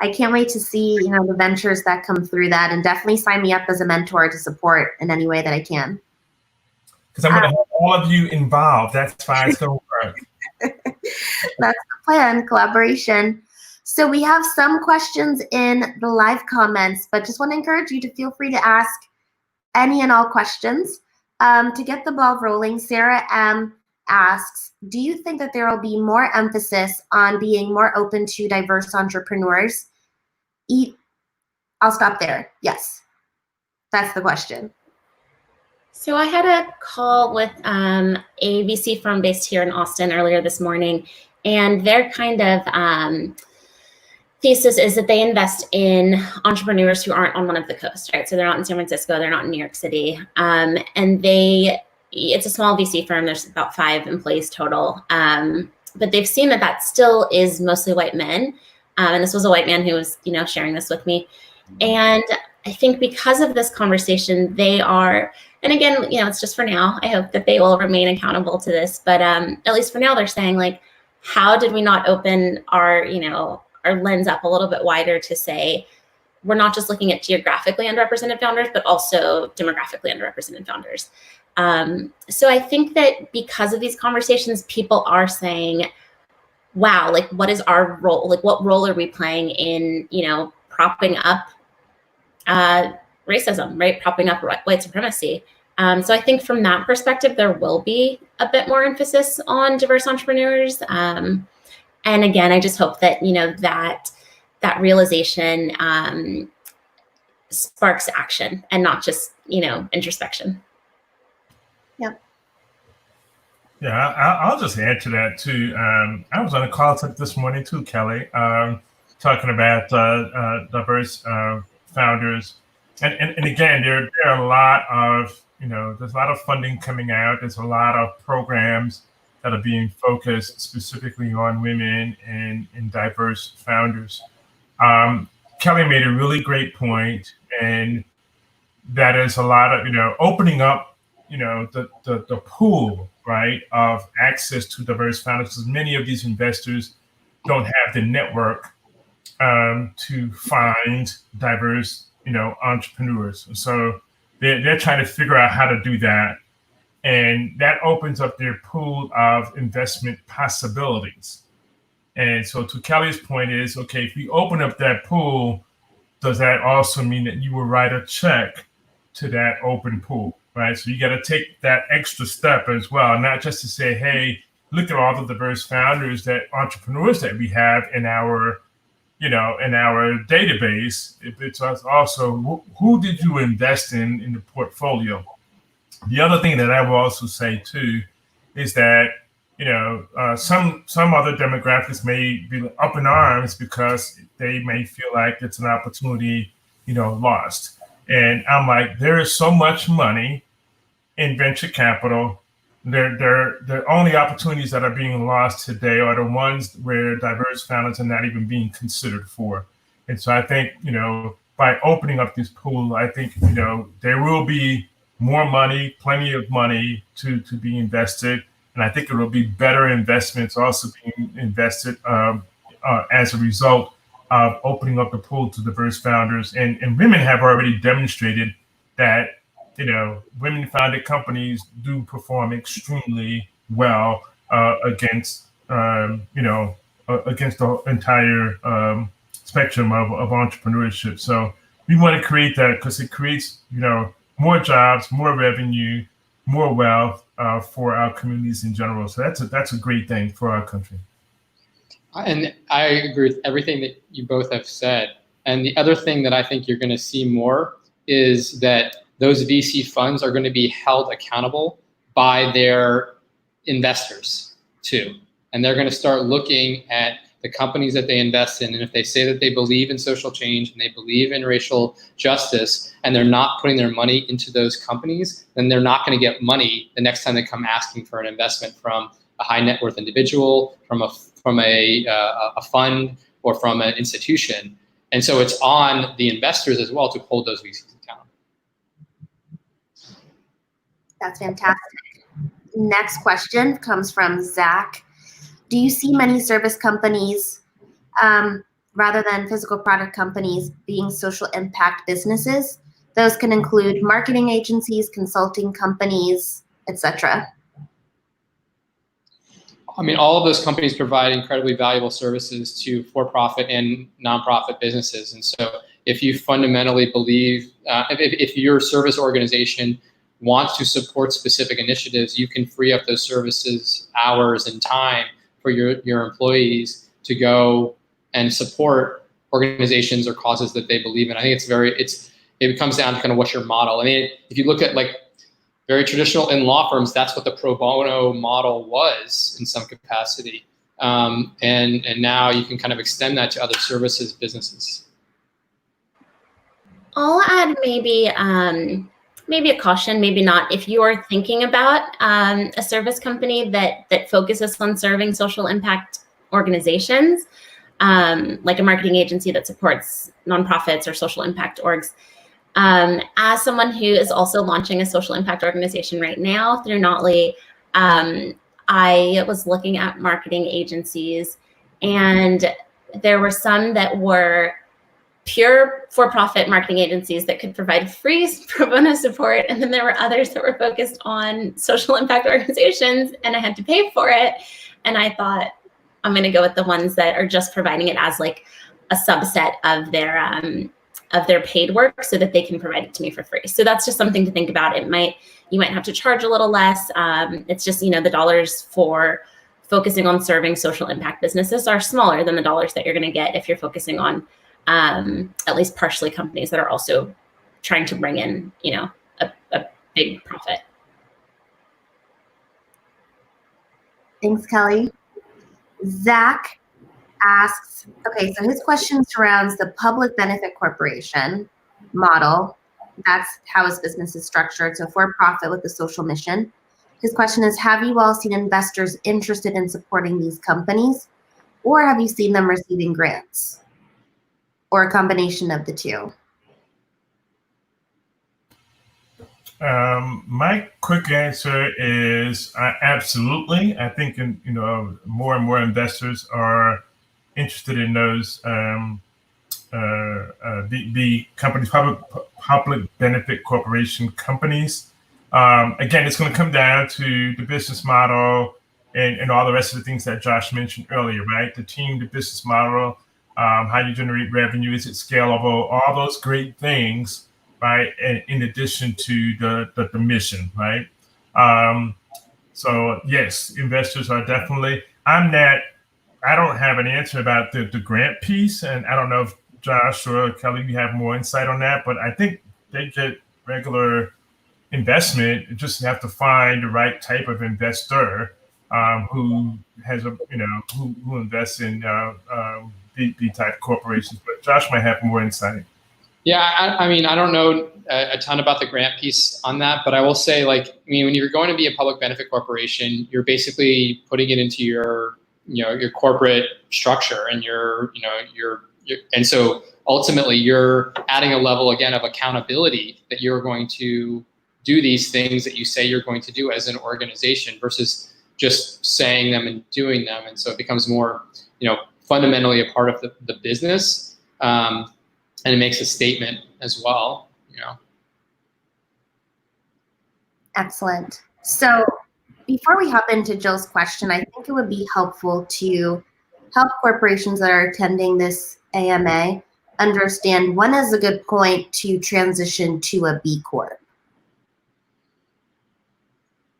I can't wait to see, the ventures that come through that, and definitely sign me up as a mentor to support in any way that I can. Because I'm going to have all of you involved. That's why it's going to work. That's the plan, collaboration. So we have some questions in the live comments, but just want to encourage you to feel free to ask any and all questions. To get the ball rolling, Sarah M. asks, do you think that there will be more emphasis on being more open to diverse entrepreneurs? I'll stop there. Yes, that's the question. So I had a call with a VC firm based here in Austin earlier this morning, And their kind of thesis is that they invest in entrepreneurs who aren't on one of the coasts, right? So they're not in San Francisco, they're not in New York City. And it's a small VC firm. There's about 5 employees total. But they've seen that still is mostly white men. And this was a white man who was, sharing this with me. And I think because of this conversation, they are, and again, it's just for now. I hope that they will remain accountable to this. But at least for now, they're saying, like, how did we not open our lens up a little bit wider to say, we're not just looking at geographically underrepresented founders, but also demographically underrepresented founders. So I think that because of these conversations, people are saying, wow, like, what is our role? Like, what role are we playing in, propping up racism, right? Propping up white supremacy. So I think from that perspective, there will be a bit more emphasis on diverse entrepreneurs. And again, I just hope that, that realization sparks action and not just, introspection. Yep. Yeah, I'll just add to that too. I was on a call this morning too, Kelly, talking about diverse founders. And again, there are a lot of, there's a lot of funding coming out. There's a lot of programs that are being focused specifically on women and diverse founders. Kelly made a really great point, and that is a lot of, opening up, the pool, right, of access to diverse founders, because many of these investors don't have the network to find diverse, entrepreneurs. So they're trying to figure out how to do that. And that opens up their pool of investment possibilities. And so to Kelly's point is, okay, if we open up that pool, does that also mean that you will write a check to that open pool, right? So you got to take that extra step as well, not just to say, hey, look at all the diverse founders, entrepreneurs that we have in our, in our database. It's also who did you invest in the portfolio? The other thing that I will also say too is that some other demographics may be up in arms because they may feel like it's an opportunity lost. And I'm like, there is so much money in venture capital. The only opportunities that are being lost today are the ones where diverse founders are not even being considered for. And so I think by opening up this pool, I think there will be more money, plenty of money to be invested. And I think it will be better investments also being invested as a result of opening up the pool to diverse founders. And women have already demonstrated that, women-founded companies do perform extremely well against the entire spectrum of entrepreneurship. So we want to create that because it creates, more jobs, more revenue, more wealth for our communities in general. So that's a great thing for our country. And I agree with everything that you both have said. And the other thing that I think you're going to see more is that those VC funds are going to be held accountable by their investors too. And they're going to start looking at the companies that they invest in. And if they say that they believe in social change and they believe in racial justice, and they're not putting their money into those companies, then they're not going to get money the next time they come asking for an investment from a high net worth individual, from a fund, or from an institution. And so it's on the investors as well to hold those VCs accountable. That's fantastic. Next question comes from Zach. Do you see many service companies, rather than physical product companies, being social impact businesses? Those can include marketing agencies, consulting companies, etc. I mean, all of those companies provide incredibly valuable services to for-profit and nonprofit businesses. And so if you fundamentally believe, if your service organization wants to support specific initiatives, you can free up those services hours and time for your employees to go and support organizations or causes that they believe in. I think it comes down to kind of what's your model. I mean, if you look at like very traditional in law firms, that's what the pro bono model was in some capacity. and now you can kind of extend that to other services businesses. I'll add maybe a caution, maybe not. If you are thinking about a service company that focuses on serving social impact organizations, like a marketing agency that supports nonprofits or social impact orgs, as someone who is also launching a social impact organization right now through Notley, I was looking at marketing agencies, and there were some that were pure for-profit marketing agencies that could provide free pro bono support, and then there were others that were focused on social impact organizations, and I had to pay for it. And I thought, I'm going to go with the ones that are just providing it as like a subset of their paid work, so that they can provide it to me for free. So that's just something to think about. You might have to charge a little less. It's just, the dollars for focusing on serving social impact businesses are smaller than the dollars that you're going to get if you're focusing on at least partially companies that are also trying to bring in, a big profit. Thanks, Kelly. Zach asks, okay, so his question surrounds the public benefit corporation model. That's how his business is structured, so for-profit with a social mission. His question is, have you all seen investors interested in supporting these companies, or have you seen them receiving grants? Or a combination of the two? My quick answer is absolutely. I think more and more investors are interested in those the companies, public benefit corporation companies. Again, it's going to come down to the business model and all the rest of the things that Josh mentioned earlier, right? The team, the business model, how you generate revenue, is it scalable, all those great things, right? And in addition to the mission, right? So yes, investors are definitely, I don't have an answer about the grant piece, and I don't know if Josh or Kelly, you have more insight on that, but I think they get regular investment. You just have to find the right type of investor who has who invests in B type corporations. But Josh might have more insight. Yeah, I mean, I don't know a ton about the grant piece on that, but I will say, when you're going to be a public benefit corporation, you're basically putting it into your corporate structure, and and so ultimately you're adding a level again of accountability that you're going to do these things that you say you're going to do as an organization versus just saying them and doing them. And so it becomes more, fundamentally a part of the business. And it makes a statement as well, Excellent. So before we hop into Jill's question, I think it would be helpful to help corporations that are attending this AMA understand when is a good point to transition to a B Corp.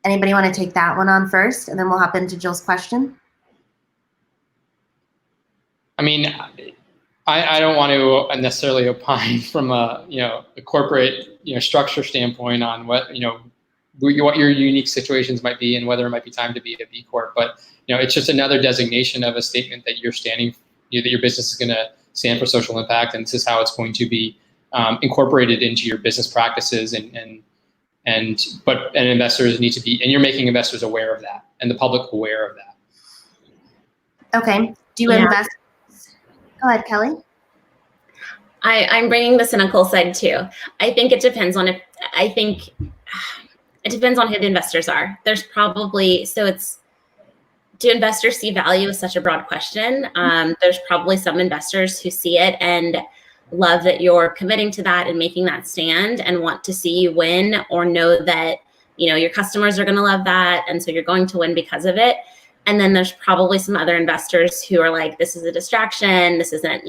Anybody want to take that one on first, and then we'll hop into Jill's question? I mean, I don't want to necessarily opine from a corporate structure standpoint on what your unique situations might be and whether it might be time to be a B Corp. But it's just another designation of a statement that you're standing, that your business is going to stand for social impact, and this is how it's going to be incorporated into your business practices. And investors need to be, and you're making investors aware of that, and the public aware of that. Okay. Do you invest? Go ahead, Kelly. I'm bringing the cynical side too. I think it depends on it depends on who the investors are. There's probably, do investors see value is such a broad question. There's probably some investors who see it and love that you're committing to that and making that stand and want to see you win, or know that, your customers are going to love that. And so you're going to win because of it. And then there's probably some other investors who are like, this is a distraction. This isn't,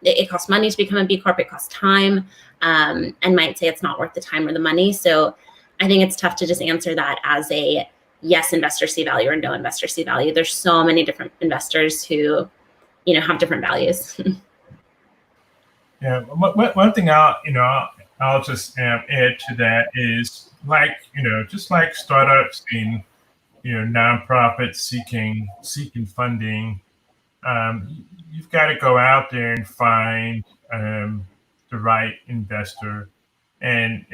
it costs money to become a B Corp. It costs time, and might say it's not worth the time or the money. So I think it's tough to just answer that as a yes, investors see value, or no, investors see value. There's so many different investors who, have different values. Yeah, one thing I'll just add to that is, just like startups and nonprofits seeking funding, you've got to go out there and find the right investor and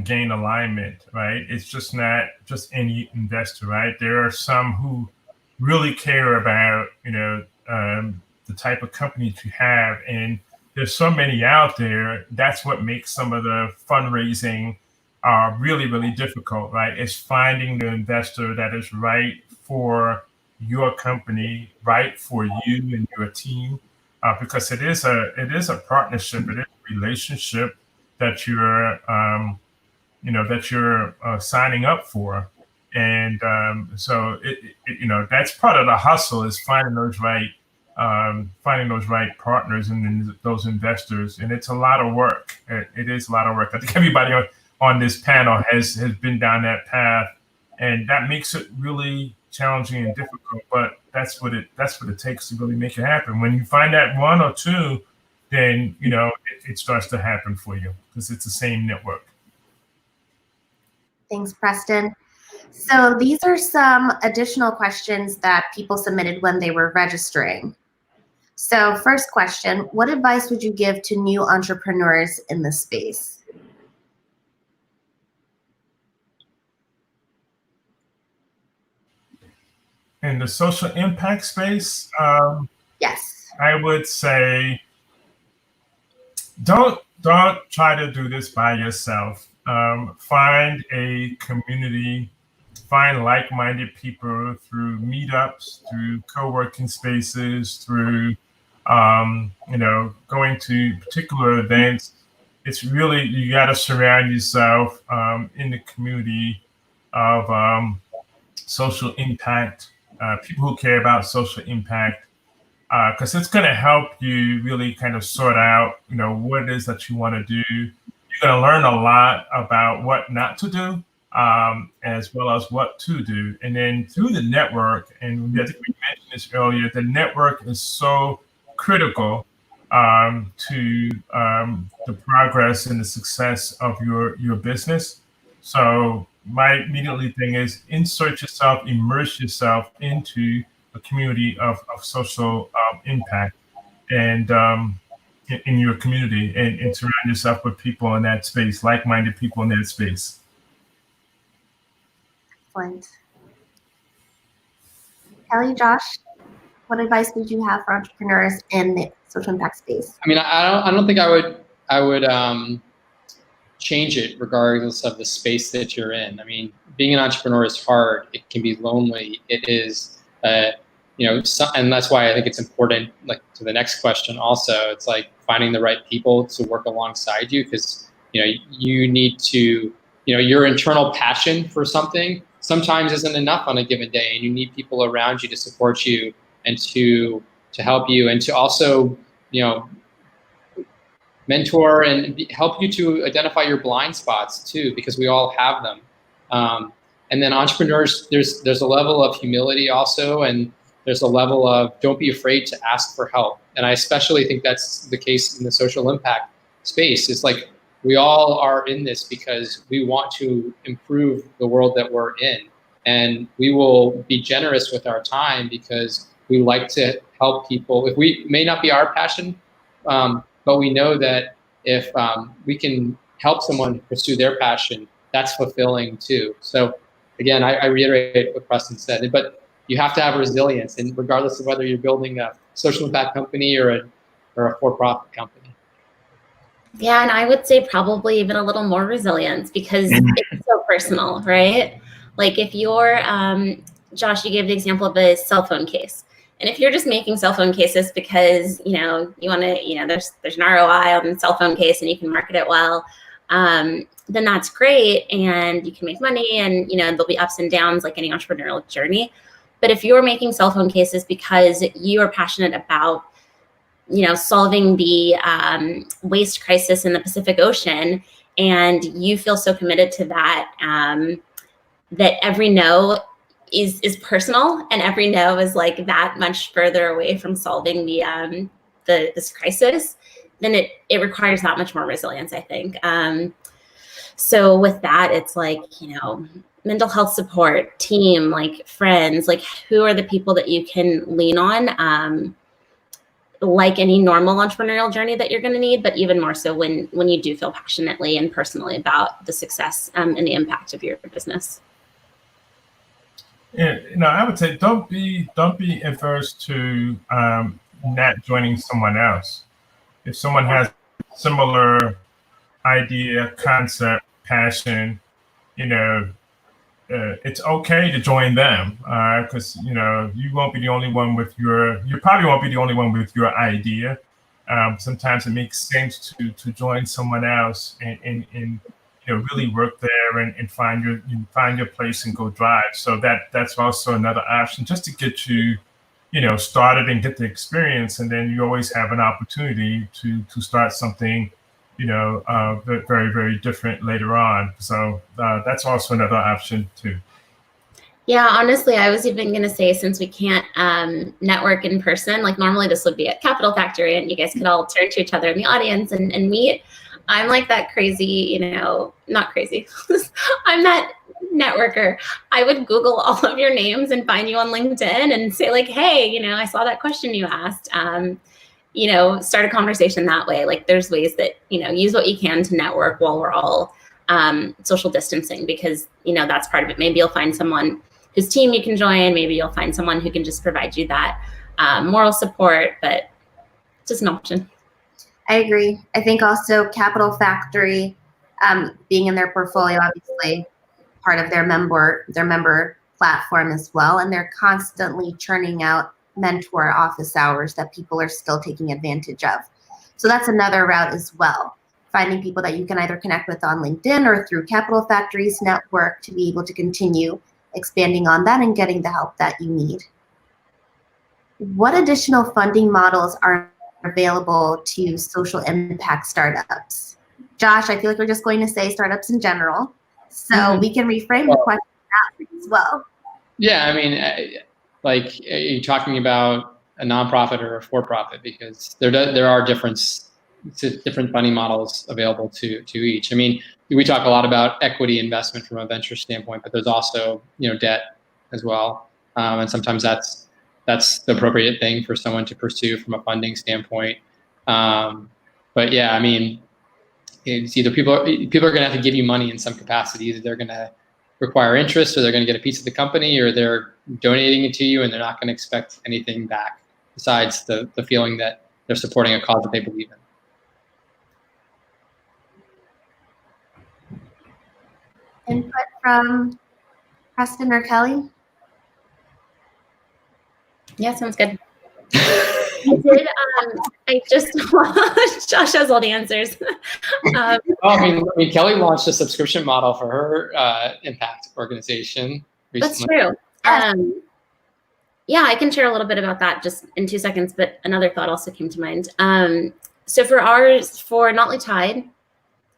gain alignment, right? It's just not just any investor, right? There are some who really care about the type of companies you have, and there's so many out there. That's what makes some of the fundraising really, really difficult, right? It's finding the investor that is right for your company, right for you and your team, because it is a partnership, it is a relationship that you're signing up for, and so that's part of the hustle, is finding those right partners and then those investors, and it's a lot of work. It is a lot of work. I think everybody on this panel has been down that path, and that makes it really challenging and difficult. But that's what it takes to really make it happen. When you find that one or two, then it starts to happen for you, because it's the same network. Thanks, Preston. So these are some additional questions that people submitted when they were registering. So first question, what advice would you give to new entrepreneurs in this space? In the social impact space, yes, I would say don't try to do this by yourself. Find a community, find like-minded people through meetups, through co-working spaces, through going to particular events. It's really, you got to surround yourself in the community of social impact, people who care about social impact, because it's going to help you really kind of sort out, what it is that you want to do. You're going to learn a lot about what not to do, as well as what to do. And then through the network, and I think we mentioned this earlier, the network is so critical to the progress and the success of your business. So my immediately thing is insert yourself, immerse yourself into a community of social impact, and in your community, and surround yourself with people in that space, like-minded people in that space. Excellent. Kelly, Josh, what advice would you have for entrepreneurs in the social impact space? I mean, I don't think I would change it regardless of the space that you're in. I mean, being an entrepreneur is hard. It can be lonely. It is, and that's why I think it's important, like to the next question also, it's like finding the right people to work alongside you, because, you need to, your internal passion for something sometimes isn't enough on a given day, and you need people around you to support you and to help you, and to also, mentor and help you to identify your blind spots too, because we all have them. And then entrepreneurs, there's a level of humility also, and there's a level of don't be afraid to ask for help. And I especially think that's the case in the social impact space. It's like we all are in this because we want to improve the world that we're in, and we will be generous with our time because we like to help people. If we may not be our passion, but we know that if we can help someone pursue their passion, that's fulfilling too. So again, I reiterate what Preston said, but you have to have resilience, and regardless of whether you're building a social impact company or a for-profit company. Yeah, and I would say probably even a little more resilience, because it's so personal, right? Like if you're, Josh, you gave the example of a cell phone case. And if you're just making cell phone cases because, you want to, there's an ROI on the cell phone case and you can market it well, then that's great and you can make money, and, there'll be ups and downs like any entrepreneurial journey. But if you're making cell phone cases because you are passionate about, solving the waste crisis in the Pacific Ocean, and you feel so committed to that, that every no is personal, and every no is like that much further away from solving this crisis, then it requires that much more resilience, I think. So with that, it's like, mental health support, team, like friends, like who are the people that you can lean on, like any normal entrepreneurial journey that you're going to need, but even more so when you do feel passionately and personally about the success and the impact of your business. Yeah, I would say don't be averse to not joining someone else. If someone has similar idea, concept, passion, it's okay to join them, because you won't be the only one with you probably won't be the only one with your idea. Sometimes it makes sense to join someone else and really work there and find your place and go drive. So that's also another option, just to get you started and get the experience, and then you always have an opportunity to start something very, very different later on. So that's also another option too. Yeah, honestly, I was even going to say, since we can't network in person, like normally this would be at Capital Factory and you guys could all turn to each other in the audience and meet. I'm like that crazy, not crazy. I'm that networker. I would Google all of your names and find you on LinkedIn and say like, hey, I saw that question you asked. Start a conversation that way. Like there's ways that, use what you can to network while we're all social distancing, because, that's part of it. Maybe you'll find someone whose team you can join. Maybe you'll find someone who can just provide you that moral support, but it's just an option. I agree. I think also Capital Factory, being in their portfolio, obviously part of their member platform as well. And they're constantly churning out mentor office hours that people are still taking advantage of. So that's another route as well. Finding people that you can either connect with on LinkedIn or through Capital Factory's network to be able to continue expanding on that and getting the help that you need. What additional funding models are available to social impact startups? Josh, I feel like we're just going to say startups in general. So we can reframe the question that way as well. Yeah, I mean, like, are you talking about a nonprofit or a for-profit? Because there are different funding models available to each. I mean, we talk a lot about equity investment from a venture standpoint, but there's also debt as well, and sometimes that's the appropriate thing for someone to pursue from a funding standpoint. But yeah, I mean, it's either people are going to have to give you money in some capacity. Either they're going to require interest, or they're going to get a piece of the company, or they're donating it to you and they're not going to expect anything back besides the feeling that they're supporting a cause that they believe in. Input from Preston or Kelly? Yeah, sounds good. I just Josh has all the answers. I mean, Kelly launched a subscription model for her impact organization recently. That's true. Yeah, I can share a little bit about that just in 2 seconds, but another thought also came to mind. So for Notley Tide,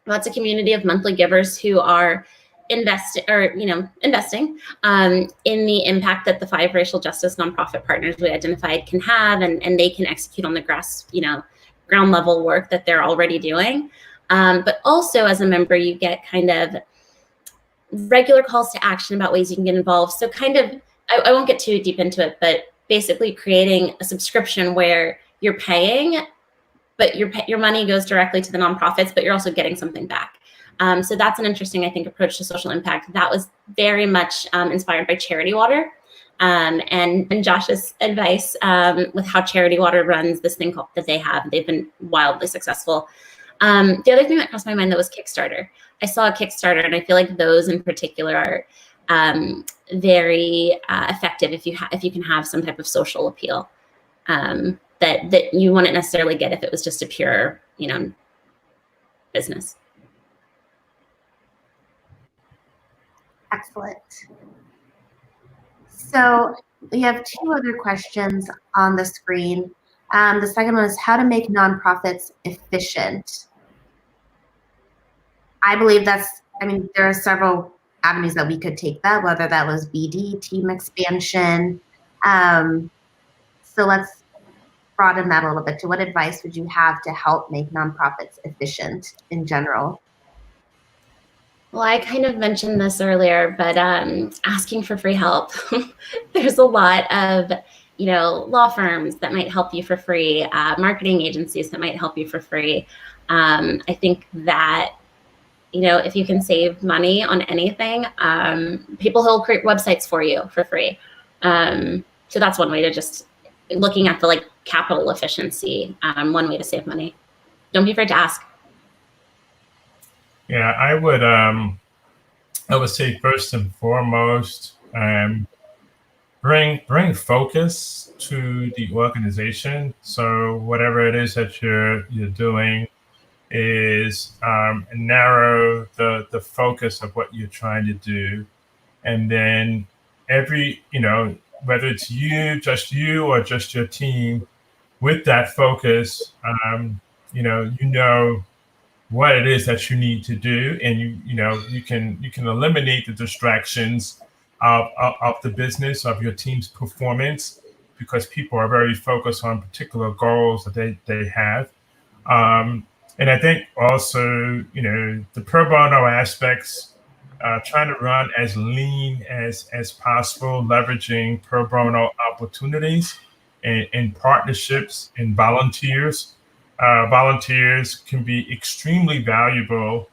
that's a community of monthly givers who are investing in the impact that the 5 racial justice nonprofit partners we identified can have, and they can execute on the ground level work that they're already doing. But also as a member, you get kind of regular calls to action about ways you can get involved. So kind of, I won't get too deep into it, but basically creating a subscription where you're paying, but your money goes directly to the nonprofits, but you're also getting something back. So that's an interesting, I think, approach to social impact. That was very much inspired by Charity Water and Josh's advice with how Charity Water runs this thing that they have. They've been wildly successful. The other thing that crossed my mind, though, was Kickstarter. I saw a Kickstarter, and I feel like those in particular are very effective if you can have some type of social appeal that you wouldn't necessarily get if it was just a pure, business. Excellent. So we have 2 other questions on the screen. The second one is how to make nonprofits efficient. I believe there are several avenues that we could take that, whether that was BD, team expansion. So let's broaden that a little bit. To what advice would you have to help make nonprofits efficient in general? Well, I kind of mentioned this earlier, but asking for free help. There's a lot of, law firms that might help you for free, marketing agencies that might help you for free. I think that, if you can save money on anything, people who'll create websites for you for free. So that's one way to just looking at the capital efficiency, one way to save money. Don't be afraid to ask. Yeah, I would say first and foremost, bring focus to the organization. So whatever it is that you're doing is narrow the focus of what you're trying to do, and then whether it's just you or just your team, with that focus, you know what it is that you need to do, and you can eliminate the distractions of the business, of your team's performance, because people are very focused on particular goals that they have. And I think also, the pro bono aspects, trying to run as lean as possible, leveraging pro bono opportunities and partnerships and volunteers. Volunteers can be extremely valuable.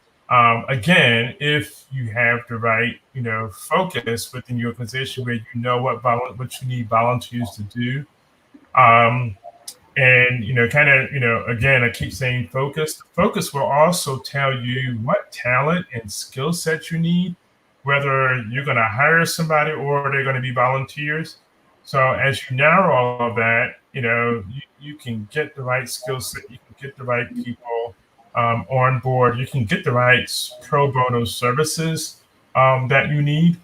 Again, if you have the right, focus within your organization, where you know what you need volunteers to do. And again, I keep saying focus. Focus will also tell you what talent and skill set you need, whether you're going to hire somebody or they're going to be volunteers. So as you narrow all of that, you can get the right skill set, you can get the right people on board, you can get the right pro bono services that you need.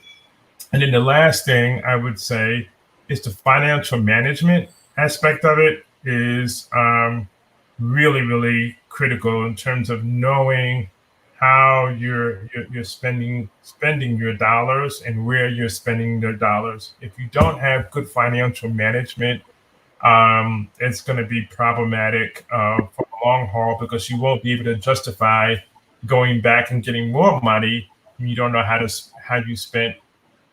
And then the last thing I would say is the financial management aspect of it is really, really critical in terms of knowing how you're spending your dollars and where you're spending your dollars. If you don't have good financial management, it's going to be problematic for the long haul, because you won't be able to justify going back and getting more money when you don't know how you spent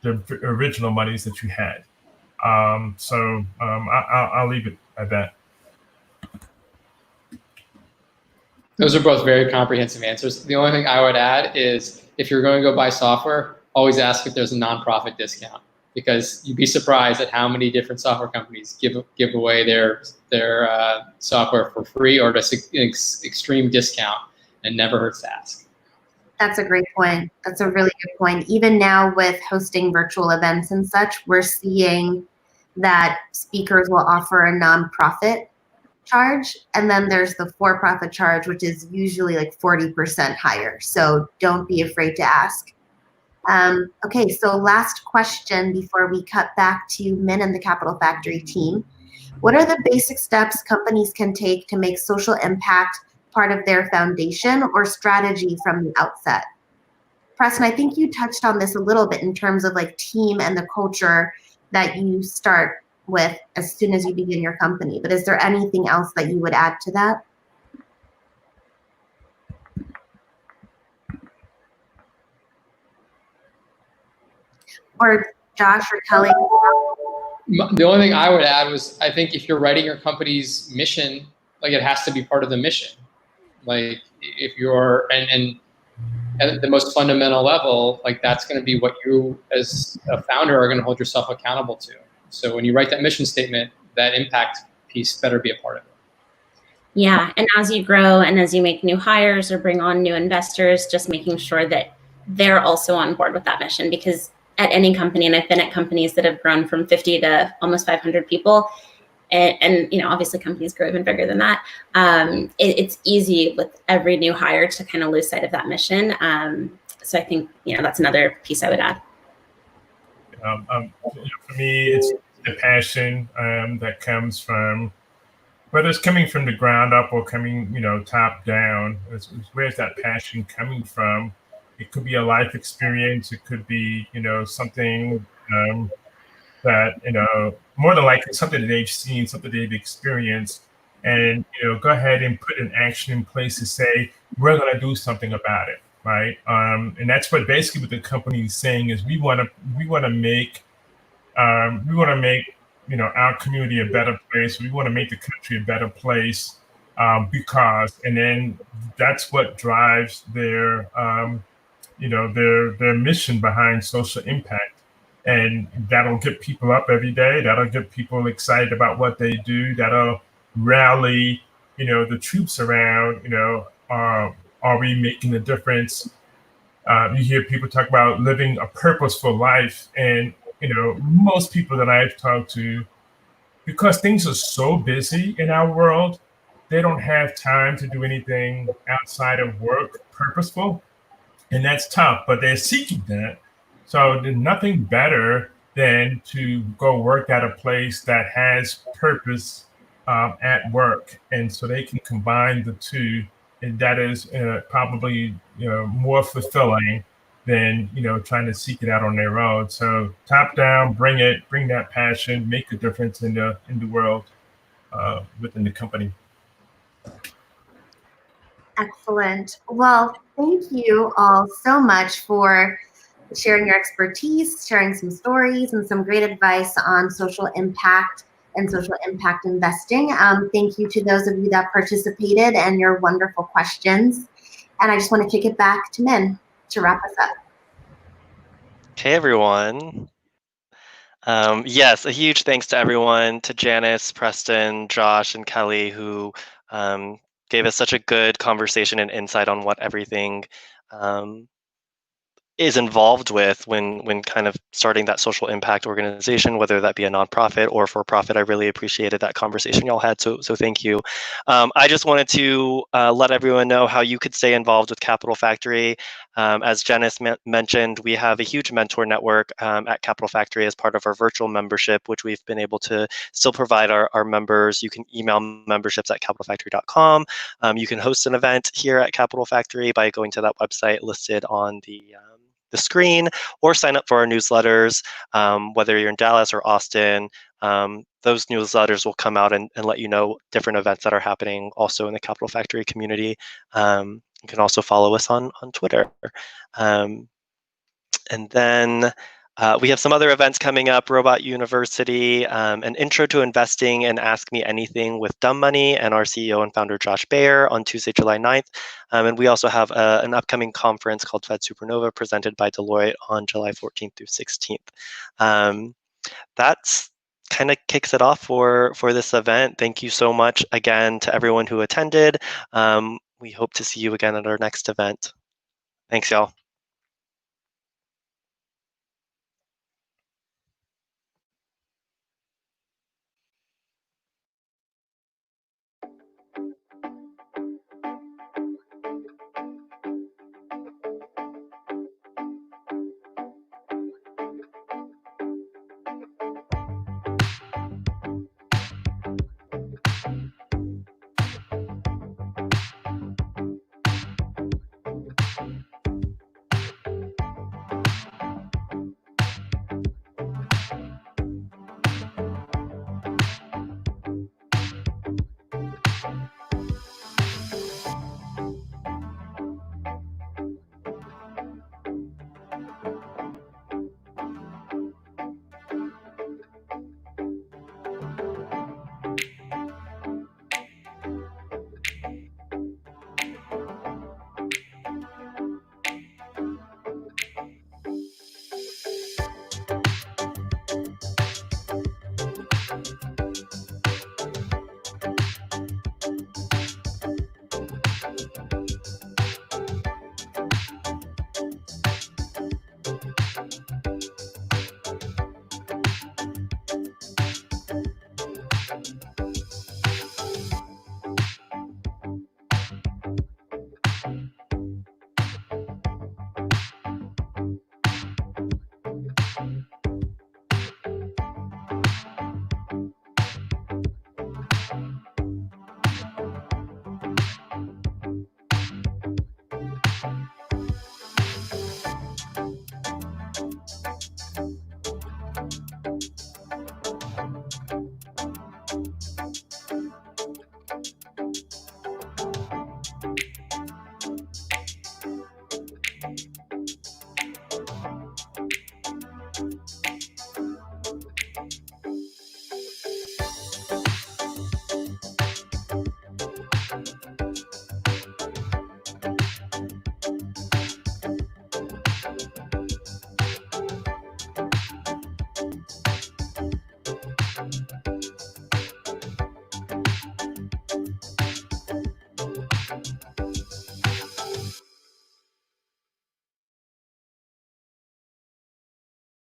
the original monies that you had. I'll leave it at that. Those are both very comprehensive answers. The only thing I would add is, if you're going to go buy software, always ask if there's a nonprofit discount, because you'd be surprised at how many different software companies give away their software for free or at an extreme discount, and never hurts to ask. That's a great point. That's a really good point. Even now with hosting virtual events and such, we're seeing that speakers will offer a nonprofit charge, and then there's the for-profit charge, which is usually 40% higher. So don't be afraid to ask. Okay, so last question before we cut back to Min and the Capital Factory team. What are the basic steps companies can take to make social impact part of their foundation or strategy from the outset? Preston, I think you touched on this a little bit in terms of team and the culture that you start with as soon as you begin your company, but is there anything else that you would add to that? Or Josh or Kelly? The only thing I would add was, I think if you're writing your company's mission, it has to be part of the mission. If you're, and at the most fundamental level, that's going to be what you as a founder are going to hold yourself accountable to. So when you write that mission statement, that impact piece better be a part of it. Yeah, and as you grow and as you make new hires or bring on new investors, just making sure that they're also on board with that mission, because at any company, and I've been at companies that have grown from 50 to almost 500 people, and obviously companies grow even bigger than that. It's easy with every new hire to kind of lose sight of that mission. So I think that's another piece I would add. For me, it's the passion that comes from, whether it's coming from the ground up or coming, top down. Where's that passion coming from? It could be a life experience. It could be, something that, more than likely something that they've seen, something they've experienced, and, go ahead and put an action in place to say, we're going to do something about it. right? And that's what basically what the company is saying is we want to make our community a better place. We want to make the country a better place because, and then that's what drives their their mission behind social impact. And that'll get people up every day. That'll get people excited about what they do. That'll rally, the troops around, are we making a difference? You hear people talk about living a purposeful life. And, most people that I've talked to, because things are so busy in our world, they don't have time to do anything outside of work purposeful. And that's tough, but they're seeking that. So there's nothing better than to go work at a place that has purpose at work, and so they can combine the two, and that is probably more fulfilling than trying to seek it out on their own. So top down, bring that passion, make a difference in the world within the company. Excellent. Well, thank you all so much for sharing your expertise, sharing some stories, and some great advice on social impact and social impact investing. Thank you to those of you that participated and your wonderful questions. And I just want to kick it back to Min to wrap us up. Okay, everyone. Yes, a huge thanks to everyone, to Janice, Preston, Josh, and Kelly, who gave us such a good conversation and insight on what everything is involved with when kind of starting that social impact organization, whether that be a nonprofit or for profit. I really appreciated that conversation y'all had, so thank you. I just wanted to let everyone know how you could stay involved with Capital Factory. As Janice mentioned, we have a huge mentor network at Capital Factory as part of our virtual membership, which we've been able to still provide our members. You can email memberships at capitalfactory.com. You can host an event here at Capital Factory by going to that website listed on the screen, or sign up for our newsletters, whether you're in Dallas or Austin. Those newsletters will come out and let you know different events that are happening also in the Capital Factory community. You can also follow us on Twitter. And then we have some other events coming up: Robot University, an Intro to Investing and Ask Me Anything with Dumb Money, and our CEO and founder Josh Baer on Tuesday, July 9th. And we also have an upcoming conference called Fed Supernova presented by Deloitte on July 14th through 16th. That's kind of kicks it off for this event. Thank you so much again to everyone who attended. We hope to see you again at our next event. Thanks, y'all.